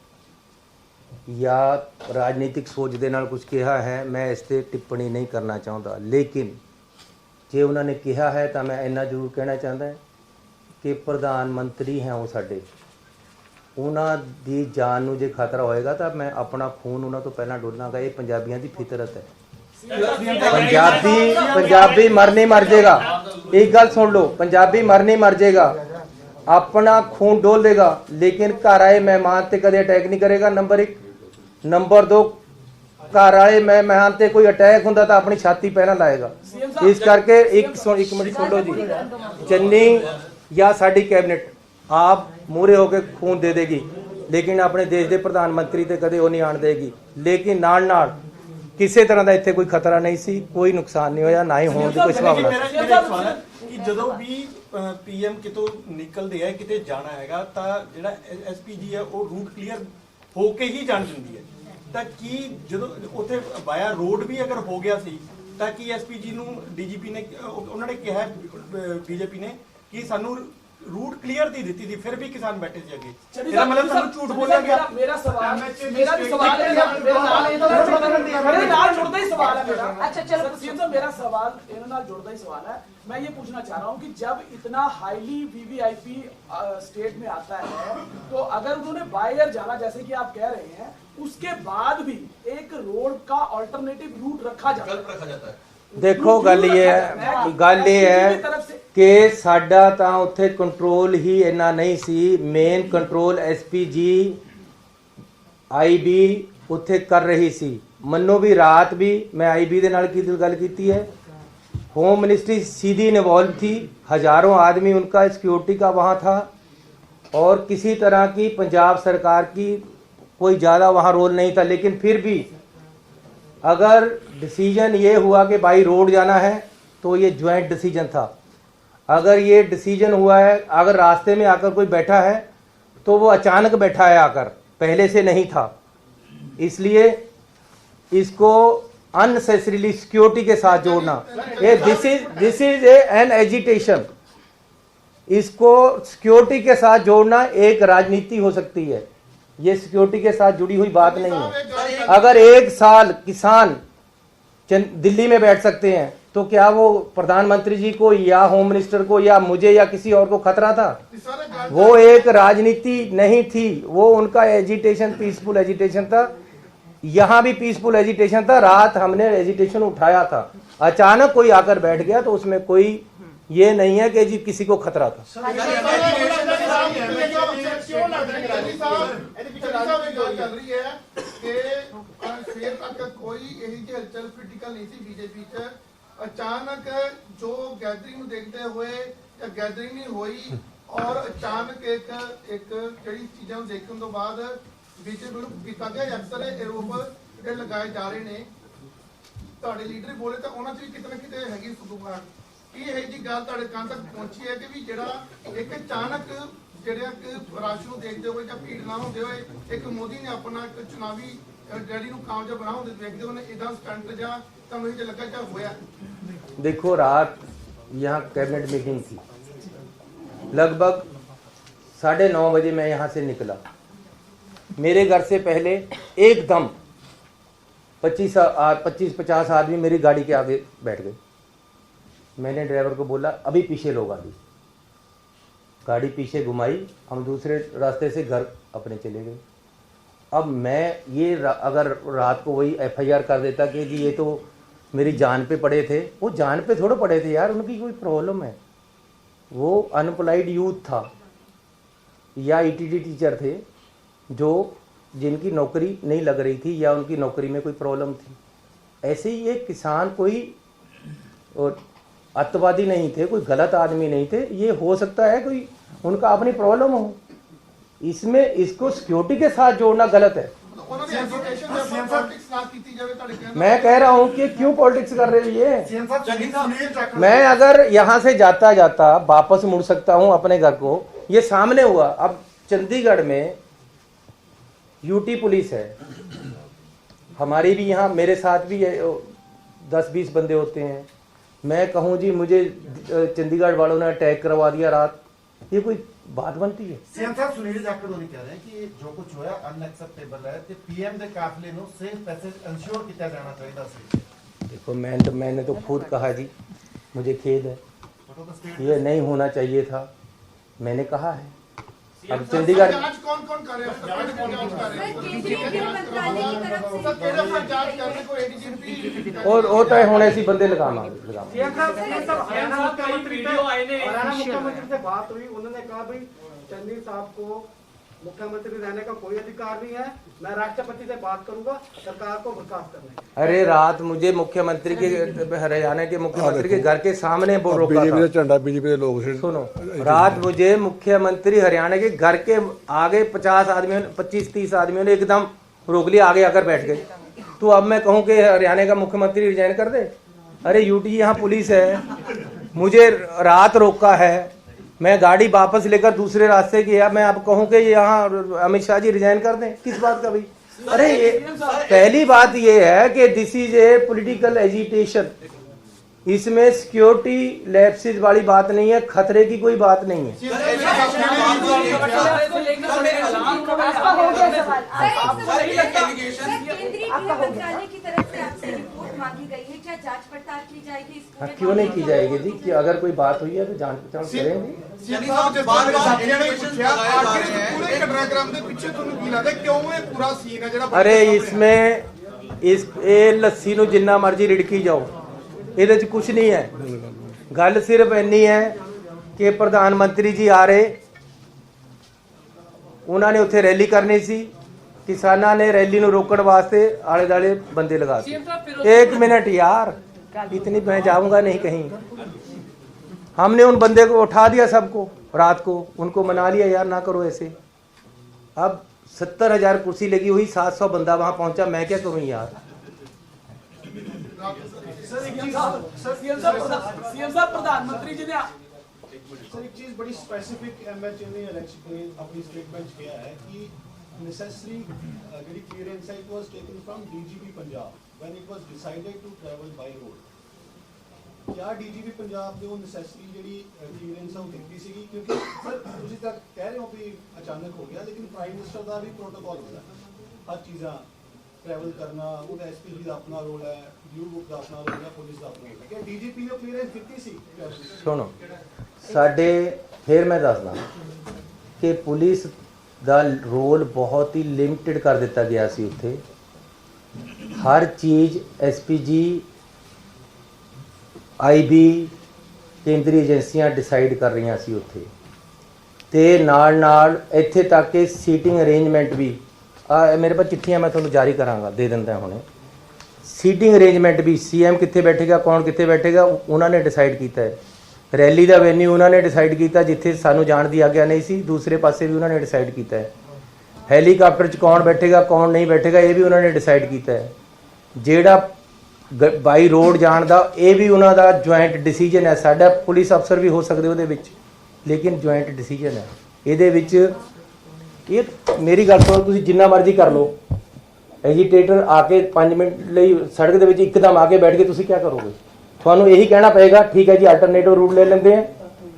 ਜਾਂ ਰਾਜਨੀਤਿਕ ਸੋਚ ਦੇ ਨਾਲ ਕੁਝ ਕਿਹਾ ਹੈ, ਮੈਂ ਇਸ ਤੇ ਟਿੱਪਣੀ ਨਹੀਂ ਕਰਨਾ ਚਾਹੁੰਦਾ। ਲੇਕਿਨ ਜੇ ਉਹਨਾਂ ਨੇ ਕਿਹਾ ਹੈ ਤਾਂ ਮੈਂ ਇੰਨਾ ਜ਼ਰੂਰ ਕਹਿਣਾ ਚਾਹੁੰਦਾ ਕਿ ਪ੍ਰਧਾਨ ਮੰਤਰੀ ਹੈ ਉਹ ਸਾਡੇ, ਉਹਨਾਂ ਦੀ ਜਾਨ ਨੂੰ ਜੇ ਖਤਰਾ ਹੋਏਗਾ ਤਾਂ ਮੈਂ ਆਪਣਾ ਖੂਨ ਉਹਨਾਂ ਤੋਂ ਪਹਿਲਾਂ ਡੋਲਾਂਗਾ। ਇਹ ਪੰਜਾਬੀਆਂ ਦੀ ਫਿਤਰਤ ਹੈ। ਪੰਜਾਬੀ ਮਰ ਨਹੀਂ ਮਰ ਜਾਏਗਾ। ਇੱਕ ਗੱਲ ਸੁਣ ਲਓ, ਪੰਜਾਬੀ ਮਰ ਨਹੀਂ ਮਰ ਜਾਏਗਾ, ਆਪਣਾ ਖੂਨ ਡੋਲ ਦੇਗਾ, ਲੇਕਿਨ ਘਰ ਆਏ ਮਹਿਮਾਨ ਤੇ ਕਦੇ ਅਟੈਕ ਨਹੀਂ ਕਰੇਗਾ। ਨੰਬਰ 1। ਨੰਬਰ 2, ਘਰ ਵਾਲੇ ਮਹਿਮਾਨ ਤੇ ਕੋਈ ਅਟੈਕ ਹੁੰਦਾ ਤਾਂ ਆਪਣੀ ਛਾਤੀ ਪਹਿਲਾਂ ਲਾਏਗਾ। ਇਸ ਕਰਕੇ ਇੱਕ ਮਿੰਟ ਸੁਣ ਲਓ ਜੀ, ਚੰਨੀ ਜਾਂ ਸਾਡੀ ਕੈਬਨਿਟ ਆਪ ਮੂਹਰੇ ਹੋ ਕੇ ਖੂਨ ਦੇ ਦੇਗੀ, ਲੇਕਿਨ ਆਪਣੇ ਦੇਸ਼ ਦੇ ਪ੍ਰਧਾਨ ਮੰਤਰੀ ਤੇ ਕਦੇ ਉਹ ਨਹੀਂ ਆਣ ਦੇਗੀ। ਲੇਕਿਨ ਨਾਲ ਕਿਸੇ ਤਰ੍ਹਾਂ ਦਾ ਇੱਥੇ ਕੋਈ ਖਤਰਾ ਨਹੀਂ ਸੀ, ਕੋਈ ਨੁਕਸਾਨ ਨਹੀਂ ਹੋਇਆ, ਨਾ ਹੀ ਹੋਣ ਦੀ ਕੋਈ ਸੰਭਾਵਨਾ। ਮੇਰਾ ਸਵਾਲ ਹੈ ਕਿ ਜਦੋਂ ਵੀ ਪੀਐਮ ਕਿਤੋਂ ਨਿਕਲਦੇ ਆ ਕਿਤੇ ਜਾਣਾ ਹੈਗਾ ਤਾਂ ਜਿਹੜਾ ਐਸਪੀਜੀ ਹੈ ਉਹ ਰੂਟ ਕਲੀਅਰ ਹੋ ਕੇ ਹੀ ਜਾਣ ਦਿੰਦੀ ਹੈ, ਤਾਂ ਕੀ ਜਦੋਂ ਉੱਥੇ ਬਾਇਆ ਰੋਡ ਵੀ ਅਗਰ ਹੋ ਗਿਆ ਸੀ ਤਾਂ ਕੀ ਐਸਪੀਜੀ ਨੂੰ ਡੀਜੀਪੀ ਨੇ ਉਹਨਾਂ ਨੇ ਕਿਹਾ ਬੀਜੇਪੀ ਨੇ ਕਿ ਸਾਨੂੰ रूट क्लियर दी दी थी, फिर भी किसान बैठे थे आगे? इसका मतलब ਸਾਨੂੰ ਝੂਠ ਬੋਲਿਆ ਗਿਆ। ਮੇਰਾ ਵੀ ਸਵਾਲ ਹੈ, ਮੇरे ਨਾਲ जुड़ता ही सवाल है मेरा। अच्छा चलो सीएम साहब, मेरा सवाल इन नाल जुड़ता ही सवाल है। मैं ये पूछना चाह रहा हूँ कि जब इतना हाईली वीवीआईपी स्टेट में आता है तो अगर उन्होंने बाय एयर जाना जैसे कि आप कह रहे हैं, उसके बाद भी एक रोड का अल्टरनेटिव रूट रखा जाता है। देखो गल ये है कि साडा तां उत्थे कंट्रोल ही इन्ना नहीं सी। मेन कंट्रोल एसपीजी आईबी उत्थे कर रही सी। मन्नो भी रात भी मैं आईबी दे नाल की गल कीती है, होम मिनिस्ट्री सीधी इन्वॉल्व थी, हजारों आदमी उनका सिक्योरिटी का वहाँ था और किसी तरह की पंजाब सरकार की कोई ज़्यादा वहाँ रोल नहीं था। लेकिन फिर भी अगर डिसीजन ये हुआ कि भाई रोड जाना है तो ये ज्वाइंट डिसीजन था। अगर ये डिसीजन हुआ है, अगर रास्ते में आकर कोई बैठा है तो वो अचानक बैठा है आकर, पहले से नहीं था। इसलिए इसको अननेसेसरीली सिक्योरिटी के साथ जोड़ना, ये दिस इज एन एजिटेशन। इसको सिक्योरिटी के साथ जोड़ना एक राजनीति हो सकती है, ये सिक्योरिटी के साथ जुड़ी हुई बात नहीं है। अगर 1 साल किसान दिल्ली में बैठ सकते हैं तो क्या वो प्रधानमंत्री जी को या होम मिनिस्टर को या मुझे या किसी और को खतरा था? वो एक राजनीति नहीं थी, वो उनका एजिटेशन पीसफुल एजिटेशन था। यहाँ भी पीसफुल एजिटेशन था, रात हमने एजिटेशन उठाया था, अचानक कोई आकर बैठ गया तो उसमें कोई ये नहीं है कि जी किसी को खतरा था। अचानक जो गैदरिंग ਨੂੰ ਦੇਖਦੇ ਹੋਏ ਜਾਂ ਗੈਦਰਿੰਗ ਨਹੀਂ ਹੋਈ ਔਰ ਅਚਾਨਕ ਇੱਕ ਜਿਹੜੀ ਚੀਜ਼ਾਂ ਨੂੰ ਦੇਖਣ ਤੋਂ ਬਾਅਦ ਬੀਜੇਪੀ ਨੂੰ ਕੀਤਾ ਗਿਆ। ਅਕਸਰ ਇਹ ਆਰੋਪ ਜਿਹੜੇ ਲਗਾਏ ਜਾ ਰਹੇ ਨੇ, ਤੁਹਾਡੇ ਲੀਡਰ ਬੋਲੇ ਤਾਂ ਉਹਨਾਂ 'ਚ ਵੀ ਕਿਤੇ ਨਾ ਕਿਤੇ ਹੈਗੀ ਸੁਦੂਗਾਨ। ਕੀ ਇਹ ਜੀ ਗੱਲ ਤੁਹਾਡੇ ਕੰਨ ਤੱਕ ਪਹੁੰਚੀ ਹੈ ਕਿ ਵੀ ਜਿਹੜਾ ਇੱਕ ਅਚਾਨਕ ਜਿਹੜਾ ਕਿ ਰਾਸ਼ ਨੂੰ ਦੇਖਦੇ ਹੋਏ ਜਾਂ ਭੀੜ ਨਾ ਹੁੰਦੇ ਹੋਏ ਇੱਕ ਮੋਦੀ ਨੇ ਆਪਣਾ ਇੱਕ ਚੁਣਾਵੀ रैली ਨੂੰ ਕਾਮਯਾਬ ਬਣਾਉਂਦੇ ਦੇਖਦੇ ਹੋਏ ਇਦਾਂ ਸਟੰਟ ਜਾਂ ਤੁਹਾਨੂੰ ਇਹ ਲੱਗਾ ਜਾਂ ਹੋਇਆ? देखो रात यहाँ कैबिनेट मीटिंग थी, लगभग 9:30 बजे मैं यहाँ से निकला। मेरे घर से पहले एकदम 25-50 आदमी मेरी गाड़ी के आगे बैठ गए। मैंने ड्राइवर को बोला अभी पीछे लो गाड़ी। गाड़ी पीछे घुमाई, हम दूसरे रास्ते से घर अपने चले गए। अब मैं ये अगर रात को वही FIR कर देता कि जी ये तो मेरी जान पे पड़े थे, वो जान पे थोड़े पड़े थे यार, उनकी कोई प्रॉब्लम है, वो अनएम्प्लॉयड यूथ था या ETD टीचर थे जो जिनकी नौकरी नहीं लग रही थी या उनकी नौकरी में कोई प्रॉब्लम थी। ऐसे ही एक किसान कोई अत्यावादी नहीं थे, कोई गलत आदमी नहीं थे। ये हो सकता है कोई उनका अपनी प्रॉब्लम हो, इसमें इसको सिक्योरिटी के साथ जोड़ना गलत है। ਉਹਨਾਂ ਨੇ ਐਜੀटेशन ਜਾਂ पॉलिटिक्स ना ਜਾਵੇ ਤੁਹਾਡੇ ਕਹਿਣ ਦਾ मैं कह रहा हूं कि क्यों पॉलिटिक्स कर रहे हो ये। ਸੀਐਮ ਸਾਹਿਬ ਸੁਨੀਲ ਜਾਖੜ मैं अगर यहाँ से जाता जाता वापस मुड़ सकता हूँ अपने घर को, ये सामने हुआ। अब चंडीगढ़ में यूटी पुलिस है, हमारी भी यहाँ, मेरे साथ भी 10-20 बंदे होते हैं। मैं कहूँ जी मुझे चंडीगढ़ वालों ने अटैक करवा दिया रात, ये कोई बात बनती है? ਸੀਐਮ ਸਾਹਿਬ ਸੁਨੀਲ ਜਾਖੜ ਨੂੰ ਕਹਿ ਰਹੇ ਕਿ ਜੋ ਕੁਝ ਹੋਇਆ ਅਨਐਕਸੈਪਟੇਬਲ ਹੈ ਤੇ ਪੀਐਮ ਦੇ ਕਾਫਲੇ ਨੂੰ ਸੇਫ ਪੈਸੇਜ ਇੰਸ਼ੋਰ ਕੀਤਾ ਜਾਣਾ ਚਾਹੀਦਾ ਸੀ। देखो मैंने तो खुद कहा जी, मुझे खेद है, ਬਟ ਉਹ ਤਾਂ ਸਟੇਟ ये नहीं होना चाहिए था, मैंने कहा है। अब चंडीगढ़ जांच कौन कर रहे हैं? जांच कर रहे हैं? केंद्रीय गृह मंत्रालय की तरफ से सर केड़े पर जांच करने को एडीजीपी और होता है होने ऐसी बंदे लगावांगे। हरियाणा मुख्यमंत्री से बात हुई, उन्होंने कहा भाई चन्नी साहब को मुख्यमंत्री रहने का कोई अधिकार नहीं है, मैं राष्ट्रपति से बात करूंगा सरकार को बर्खास्त करने की। अरे रात मुझे मुख्यमंत्री के, हरियाणा के मुख्यमंत्री के घर के सामने वो रोका था। झंडा बीजेपी के लोग सुनो, रात मुझे मुख्यमंत्री हरियाणा के घर के आगे 50 आदमियों, 25-30 आदमियों ने एकदम रोक लिया, आगे आकर बैठ गए। तो अब मैं कहूँ कि हरियाणा का मुख्यमंत्री रिजाइन कर दे? अरे यूटी यहाँ पुलिस है, मुझे रात रोका है, मैं गाड़ी वापस लेकर दूसरे रास्ते की है, मैं अब कहूँ कि यहाँ अमित शाह जी रिजाइन कर दें? किस बात का भाई? अरे ये पहली बात ये है कि this is a political agitation, इसमें सिक्योरिटी लैप्सेस वाली बात नहीं है, खतरे की कोई बात नहीं है। आपका हो गया सवाल। केंद्रीय गृह मंत्रालय की तरफ से आपसे रिपोर्ट मांगी गई है, क्या जांच पड़ताल की जाएगी इस पूरे क्यों नहीं की जाएगी जी? कि अगर कोई बात हुई है तो जांच पड़ताल करेंगे। सीएम साहब जिस बात साथियों ने पूछा आखिर पूरे घटनाक्रम ਦੇ ਪਿੱਛੇ ਤੁਹਾਨੂੰ ਕੀ ਲੱਗਦਾ ਕਿਉਂ ਇਹ ਪੂਰਾ ਸੀਨ ਹੈ ਜਿਹੜਾ अरे इसमें इस लस्सी ਨੂੰ ਜਿੰਨਾ ਮਰਜ਼ੀ ਰਿੜਕੀ ਜਾਓ, ਇਹਦੇ ਚ ਕੁਝ ਨਹੀਂ ਹੈ। ਗੱਲ ਸਿਰਫ ਇੰਨੀ ਹੈ ਕਿ ਪ੍ਰਧਾਨ ਮੰਤਰੀ ਜੀ ਆ ਰਹੇ, ਉਹਨਾਂ ਨੇ ਉੱਥੇ ਰੈਲੀ ਕਰਨੀ ਸੀ, किसाना ने रैली ਨੂੰ रोकने वास्ते आले दाले बंदे लगा दिए। 1 मिनट यार, इतनी मैं जाऊंगा नहीं कहीं। हमने उन बंदे को उठा दिया, सबको रात को उनको मना लिया, यार ना करो ऐसे। अब 70,000 कुर्सी लगी हुई, 700 बंदा वहां पहुंचा, मैं क्या करूं यार? सीएम साहब प्रधानमंत्री जी ने सर एक चीज बड़ी स्पेसिफिक एमएचए ने अपनी स्टेटमेंट किया है कि necessary very clearance it was taken from DGP Punjab when it was decided to travel by road. क्या DGP पंजाब ने वो necessary ਜਿਹੜੀ clearance ਉਹ ਦਿੱਤੀ ਸੀਗੀ? ਕਿਉਂਕਿ ਸਰ ਤੁਸੀਂ ਤਾਂ ਕਹਿ ਰਹੇ ਹੋ ਵੀ ਅਚਾਨਕ ਹੋ ਗਿਆ, ਲੇਕਿਨ ਪ੍ਰਾਈਮ ਮਿਨਿਸਟਰ ਦਾ ਵੀ ਪ੍ਰੋਟੋਕਾਲ ਹੁੰਦਾ ਹੈ, ਹਰ ਚੀਜ਼ਾਂ ट्रैवल करना, ਉਹਦਾ ਐਸਪੀਜੀ ਦਾ ਆਪਣਾ ਰੋਲ ਹੈ, ਬਲੂ ਬੁੱਕ ਦਾ ਆਪਣਾ ਰੋਲ ਹੈ, ਪੁਲਿਸ ਦਾ ਆਪਣਾ ਰੋਲ ਹੈ। ਕਿ ਡੀਜੀਪੀ ਨੇ ਕਲੀਅਰੈਂਸ ਦਿੱਤੀ ਸੀ? सुनो, साडे फिर मैं दसदा कि पुलिस ਦਾ ਰੋਲ ਬਹੁਤ ਹੀ ਲਿਮਟਿਡ ਕਰ ਦਿੱਤਾ ਗਿਆ ਸੀ। ਉੱਥੇ ਹਰ ਚੀਜ਼ ਐਸਪੀਜੀ, ਆਈਬੀ, ਕੇਂਦਰੀ ਏਜੰਸੀਆਂ ਡਿਸਾਈਡ ਕਰ ਰਹੀਆਂ ਸੀ ਉੱਥੇ। ਤੇ ਨਾਲ ਨਾਲ ਇੱਥੇ ਤੱਕ ਕਿ ਸੀਟਿੰਗ ਅਰੇਂਜਮੈਂਟ ਵੀ, ਮੇਰੇ ਪਾਸ ਚਿੱਠੀਆਂ ਮੈਂ ਤੁਹਾਨੂੰ ਜਾਰੀ ਕਰਾਂਗਾ, ਦੇ ਦਿੰਦਾ ਹੁਣੇ। ਸੀਟਿੰਗ ਅਰੇਂਜਮੈਂਟ ਵੀ ਸੀਐਮ ਕਿੱਥੇ ਬੈਠੇਗਾ, ਕੌਣ ਕਿੱਥੇ ਬੈਠੇਗਾ, ਉਹਨਾਂ ਨੇ ਡਿਸਾਈਡ ਕੀਤਾ ਹੈ। ਰੈਲੀ ਦਾ ਵੈਨਿਊ ਉਹਨਾਂ ਨੇ ਡਿਸਾਈਡ ਕੀਤਾ, ਜਿੱਥੇ ਸਾਨੂੰ ਜਾਣ ਦੀ ਆਗਿਆ ਨਹੀਂ ਸੀ, ਦੂਸਰੇ ਪਾਸੇ ਵੀ ਉਹਨਾਂ ਨੇ ਡਿਸਾਈਡ ਕੀਤਾ ਹੈ। ਹੈਲੀਕਾਪਟਰ 'ਚ ਕੌਣ ਬੈਠੇਗਾ, ਕੌਣ ਨਹੀਂ ਬੈਠੇਗਾ, ਇਹ ਵੀ ਉਹਨਾਂ ਨੇ ਡਿਸਾਈਡ ਕੀਤਾ ਹੈ। ਜਿਹੜਾ ਬਾਈ ਰੋਡ ਜਾਣ ਦਾ, ਇਹ ਵੀ ਉਹਨਾਂ ਦਾ ਜੁਆਇੰਟ ਡਿਸੀਜਨ ਹੈ। ਸਾਡਾ ਪੁਲਿਸ ਅਫਸਰ ਵੀ ਹੋ ਸਕਦੇ ਉਹਦੇ ਵਿੱਚ, ਲੇਕਿਨ ਜੁਆਇੰਟ ਡਿਸੀਜਨ ਹੈ। ਇਹਦੇ ਵਿੱਚ ਇਹ ਮੇਰੀ ਗੱਲ ਸੁਣੋ, ਤੁਸੀਂ ਜਿੰਨਾ ਮਰਜ਼ੀ ਕਰ ਲਓ, ਐਜੀਟੇਟਰ ਆ ਕੇ 5 ਮਿੰਟ ਲਈ ਸੜਕ ਦੇ ਵਿੱਚ ਇੱਕਦਮ ਆ ਕੇ ਬੈਠ ਕੇ ਤੁਸੀਂ ਕੀ ਕਰੋਗੇ? ਤੁਹਾਨੂੰ ਇਹੀ ਕਹਿਣਾ ਪਏਗਾ, ਠੀਕ ਹੈ ਜੀ ਅਲਟਰਨੇਟਿਵ ਰੂਟ ਲੈ ਲੈਂਦੇ ਆ,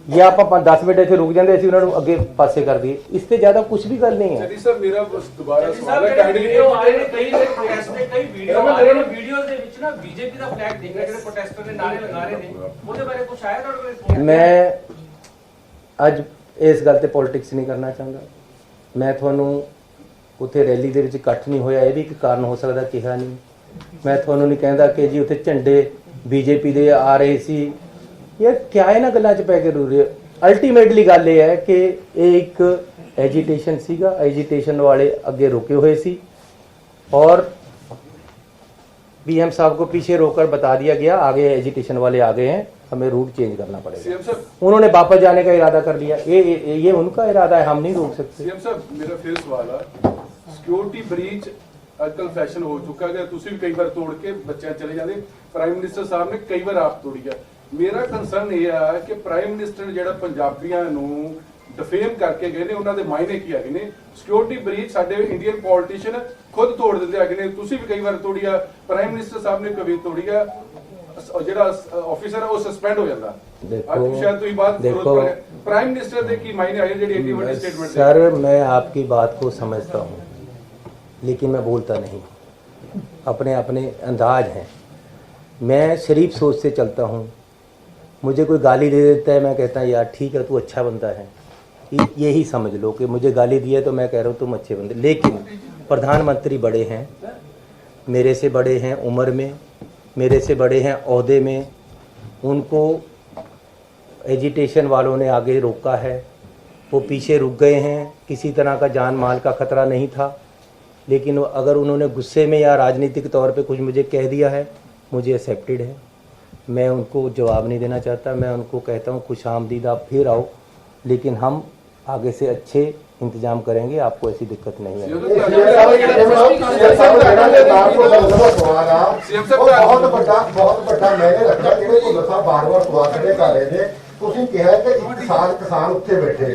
ਜਾਂ ਆਪਾਂ 10 ਮਿੰਟ ਇੱਥੇ ਰੁਕ ਜਾਂਦੇ, ਅਸੀਂ ਉਹਨਾਂ ਨੂੰ ਅੱਗੇ ਪਾਸੇ ਕਰ ਦਈਏ। ਇਸ ਤੇ ਜ਼ਿਆਦਾ ਕੁਝ ਵੀ ਗੱਲ ਨਹੀਂ ਹੈ। ਚਲੀ ਸਰ, ਮੇਰਾ ਬਸ ਦੁਬਾਰਾ ਸਵਾਲ ਹੈ, ਵੀਡੀਓ ਆ ਰਹੇ ਨੇ, ਕਈ ਪ੍ਰੋਟੈਸਟ ਦੇ ਕਈ ਵੀਡੀਓ ਆ ਰਹੇ ਨੇ, ਵੀਡੀਓਜ਼ ਦੇ ਵਿੱਚ ਨਾ ਬੀਜੇਪੀ ਦਾ ਫਲੈਗ ਦਿਖ ਰਿਹਾ, ਜਿਹੜੇ ਪ੍ਰੋਟੈਸਟਰ ਨੇ ਨਾਰੇ ਲਗਾ ਰਹੇ ਨੇ, ਉਹਦੇ ਬਾਰੇ ਕੁਝ ਆਇਆ ਤੁਹਾਡੇ ਕੋਲ? ਮੈਂ ਅੱਜ ਇਸ ਗੱਲ ਤੇ ਪੋਲਿਟਿਕਸ ਨਹੀਂ ਕਰਨਾ ਚਾਹੁੰਦਾ। ਮੈਂ ਤੁਹਾਨੂੰ ਉੱਥੇ ਰੈਲੀ ਦੇ ਵਿੱਚ ਇਕੱਠ ਨਹੀਂ ਹੋਇਆ, ਇਹ ਵੀ ਇੱਕ ਕਾਰਨ ਹੋ ਸਕਦਾ, ਕਿਹਾ ਨਹੀਂ। ਮੈਂ ਤੁਹਾਨੂੰ ਨਹੀਂ ਕਹਿੰਦਾ ਕਿ ਜੀ ਉੱਥੇ ਝੰਡੇ ਬੀਜੇਪੀ ਦੇ ਆ ਰਹੇ ਸੀ। ਇਹ ਕਿਆ ਇਹਨਾਂ ਗੱਲਾਂ 'ਚ ਪੈ ਕੇ ਰੋ ਰਹੇ? ਅਲਟੀਮੇਟਲੀ ਗੱਲ ਇਹ ਹੈ ਕਿ ਇਹ ਇੱਕ एजिटेशन सीगा, एजिटेशन वाले अगे रुके हुए सी और पीएम साहब को पीछे रोककर बता दिया गया आगे एजिटेशन वाले आ गए हैं, हमें रूट चेंज करना पड़ेगा। उन्होंने वापस जाने का इरादा कर लिया, ये उनका इरादा है, हम नहीं रोक सकते। सीएम साहब मेरा फिर सवाल है, सिक्योरिटी ब्रीच अजकल फैशन हो चुका है, ਤੁਸੀਂ ਵੀ ਕਈ ਵਾਰ ਤੋੜ ਕੇ ਬੱਚਿਆਂ ਚਲੇ ਜਾਂਦੇ। ਪ੍ਰਾਈਮ ਮਿਨਿਸਟਰ ਸਾਹਿਬ ਨੇ ਕਈ ਵਾਰ ਆਪ ਤੋੜੀ ਹੈ। ਮੇਰਾ ਕੰਸਰਨ ਇਹ ਆ ਕਿ ਪ੍ਰਾਈਮ ਮਿਨਿਸਟਰ ਜਿਹੜਾ ਪੰਜਾਬੀਆਂ ਨੂੰ ਡਿਫੇਮ ਕਰਕੇ ਗਏ ਨੇ, ਉਹਨਾਂ ਦੇ ਮਾਇਨੇ ਕੀ ਹੈਗੇ ਨੇ? ਸਿਕਿਉਰਿਟੀ ਬ੍ਰੀਚ ਸਾਡੇ ਇੰਡੀਅਨ ਪੋਲੀਟੀਸ਼ੀਅਨ ਖੁਦ ਤੋੜ ਦਿੰਦੇ ਹੈਗੇ ਨੇ, ਤੁਸੀਂ ਵੀ ਕਈ ਵਾਰ ਤੋੜੀ ਆ, ਪ੍ਰਾਈਮ ਮਿਨਿਸਟਰ ਸਾਹਿਬ ਨੇ ਕभी ਤੋੜੀ ਆ। ਜਿਹੜਾ ਆਫੀਸਰ ਹੈ ਉਹ ਸਸਪੈਂਡ ਹੋ ਜਾਂਦਾ। ਅੱਜ ਸ਼ਾयद ਤੁਸੀਂ ਬਾਤ ਪ੍ਰਾइम मिनिस्टर ਦੇ ਕੀ ਮਾਇਨੇ ਆਏ ਜਿਹੜੀ ਇੰਨੀ ਵੱਡੀ स्टेटमेंट? सर मैं आपकी बात को समझता हूँ, लेकिन मैं बोलता नहीं, अपने अपने अंदाज हैं। मैं शरीफ सोच से चलता हूँ। मुझे कोई गाली दे देता है, मैं कहता है यार ठीक है तू अच्छा बंदा है, यही समझ लो कि मुझे गाली दी है तो मैं कह रहा हूँ तुम अच्छे बंदे। लेकिन प्रधानमंत्री बड़े हैं, मेरे से बड़े हैं उम्र में, मेरे से बड़े हैं ओहदे में, उनको एजिटेशन वालों ने आगे रोका है, वो पीछे रुक गए हैं। किसी तरह का जान माल का खतरा नहीं था, लेकिन अगर उन्होंने गुस्से में या राजनीतिक तौर पे कुछ मुझे कह दिया है, मुझे एक्सेप्टेड है, मैं उनको जवाब नहीं देना चाहता। मैं उनको कहता हूँ खुश आमदीद, आप फिर आओ, लेकिन हम आगे से अच्छे इंतजाम करेंगे, आपको ऐसी दिक्कत नहीं है। बहुत बड़ा मैंने रखा ਜਿਹੜੇ ਭੁੱਲਰ ਸਾਹਿਬ ਬਾਰ-ਬਾਰ ਸਵਾਲ ਖੜੇ ਕਰ ਰਹੇ ਨੇ। ਤੁਸੀਂ ਕਿਹਾ ਕਿ 1 ਸਾਲ ਕਿਸਾਨ ਉੱਥੇ ਬੈਠੇ,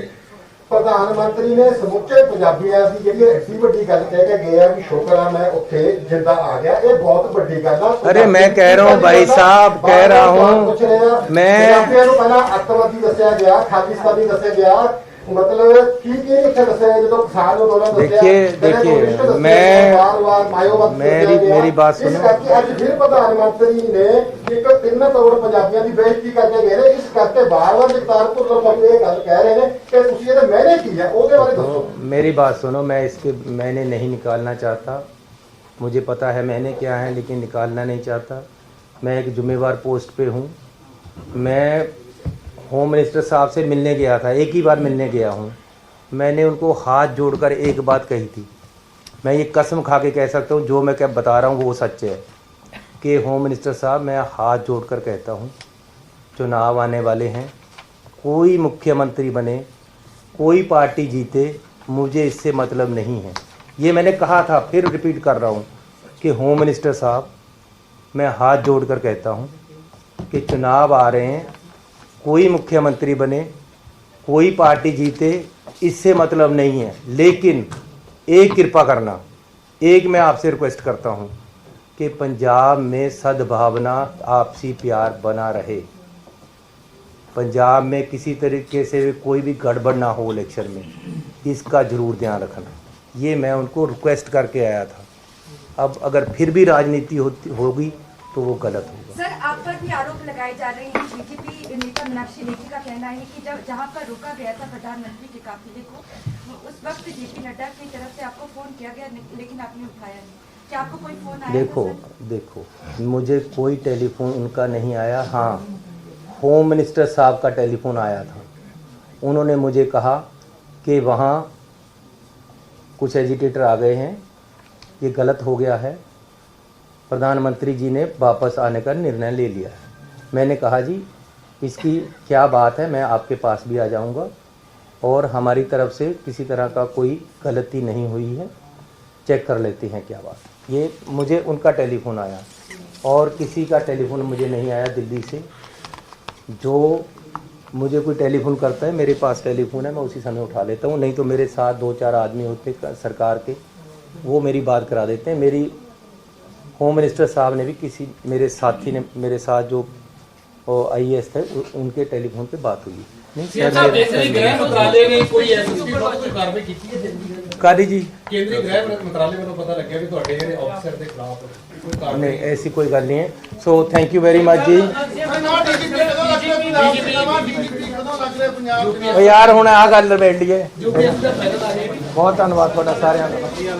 ਪ੍ਰਧਾਨ ਮੰਤਰੀ ਨੇ ਸਮੁੱਚੇ ਪੰਜਾਬੀਆਂ ਦੀ ਜਿਹੜੀ ਐਡੀ ਵੱਡੀ ਗੱਲ ਕਹਿ ਕੇ ਗਏ ਆ ਕਿ ਸ਼ੁਕਰ ਆ ਮੈਂ ਉੱਥੇ ਜਿੰਦਾ ਆ ਗਿਆ, ਇਹ ਬਹੁਤ ਵੱਡੀ ਗੱਲ ਆ। अरे मैं कह रहा हूँ भाई साहब, कह रहा हूँ मैं ਪੰਜਾਬੀਆਂ ਨੂੰ ਪਹਿਲਾਂ ਅੱਤਵਾਦੀ ਦੱਸਿਆ ਗਿਆ, ਖਾਲਿਸਤਾਨੀ ਦੱਸਿਆ ਗਿਆ, मतलब की ਇੱਥੇ ਦੱਸਿਆ ਜਦੋਂ ਕਿਸਾਨ ਨੂੰ ਦੋਨਾਂ ਦੱਸਿਆ। देखिए मेरी बात ਇਸ सुनो। ਕਰਕੇ ਅੱਜ ਫਿਰ ਪ੍ਰਧਾਨ ਮੰਤਰੀ ਨੇ ਇੱਕ 3 ਕਰੋੜ ਪੰਜਾਬੀਆਂ ਦੀ ਬੇਇੱਜ਼ਤੀ ਕਰਕੇ ਗਏ ਨੇ। ਇਸ ਕਰਕੇ ਬਾਰ-ਬਾਰ ਜਗਤਾਰ ਭੁੱਲਰ ਸਾਹਿਬ ਇਹ ਗੱਲ ਕਹਿ ਰਹੇ ਨੇ ਕਿ ਤੁਸੀਂ ਇਹਦੇ ਮੈਨੇ ਕੀ ਹੈ, ਉਹਦੇ ਬਾਰੇ ਦੱਸੋ। मेरी बात सुनो, मैं इसके मैंने नहीं निकालना चाहता, मुझे पता है मैंने क्या है, लेकिन निकालना नहीं चाहता। मैं एक जिम्मेवार पोस्ट पे हूँ। मैं होम मिनिस्टर साहब से मिलने गया था, एक ही बार मिलने गया हूँ। मैंने उनको हाथ जोड़कर एक बात कही थी, मैं ये कसम खा के कह सकता हूँ, जो मैं क्या बता रहा हूँ वो सच है कि होम मिनिस्टर साहब मैं हाथ जोड़कर कहता हूँ, चुनाव आने वाले हैं, कोई मुख्यमंत्री बने, कोई पार्टी जीते, मुझे इससे मतलब नहीं है। ये मैंने कहा था, फिर रिपीट कर रहा हूँ कि होम मिनिस्टर साहब मैं हाथ जोड़कर कहता हूँ कि चुनाव आ रहे हैं, कोई मुख्यमंत्री बने, कोई पार्टी जीते, इससे मतलब नहीं है। लेकिन एक कृपा करना, एक मैं आपसे रिक्वेस्ट करता हूँ कि पंजाब में सद्भावना, आपसी प्यार बना रहे। पंजाब में किसी तरीके से कोई भी गड़बड़ ना हो इलेक्शन में, इसका ज़रूर ध्यान रखना। ये मैं उनको रिक्वेस्ट करके आया था। अब अगर फिर भी राजनीति होगी तो वो गलत होगा। सर, आप पर भी आरोप लगाए जा रहे हैं। बीजेपी नेता मीनाक्षी लेखी का कहना है कि जब जहां पर रोका गया था प्रधानमंत्री के काफिले को, उस वक्त जेपी नड्डा की तरफ से आपको फोन किया गया, लेकिन आपने उठाया नहीं। क्या आपको कोई फोन आया? देखो मुझे कोई टेलीफोन उनका नहीं आया। हाँ, होम मिनिस्टर साहब का टेलीफोन आया था। उन्होंने मुझे कहा कि वहाँ कुछ एजिटेटर आ गए हैं, ये गलत हो गया है, प्रधानमंत्री जी ने वापस आने का निर्णय ले लिया है। मैंने कहा जी इसकी क्या बात है, मैं आपके पास भी आ जाऊंगा और हमारी तरफ से किसी तरह का कोई गलती नहीं हुई है, चेक कर लेते हैं क्या बात। ये मुझे उनका टेलीफोन आया और किसी का टेलीफोन मुझे नहीं आया दिल्ली से। जो मुझे कोई टेलीफोन करता है, मेरे पास टेलीफोन है, मैं उसी समय उठा लेता हूँ, नहीं तो मेरे साथ 2-4 आदमी होते सरकार के, वो मेरी बात करा देते हैं। मेरी होम मिनिस्टर साहब ने भी किसी मेरे साथी ने, मेरे साथ जो IAS थे, उनके टेलीफोन पे बात हुई। केंद्रीय गृह मंत्रालय ने कोई एसएसपी पर कोई कार्रवाई की है? कादी जी, केंद्रीय गृह मंत्रालय को पता लग गया कि ਤੁਹਾਡੇ ਜਿਹੜੇ ਅਫਸਰ ਦੇ ਖਿਲਾਫ ਕੋਈ ਕਾਰਵਾਈ नहीं ऐसी कोई गल नहीं है। So thank you very much जी। यार हुण आ गल लपेट लईए। बहुत धन्नवाद तुहाडा सारिਆਂ ਦਾ।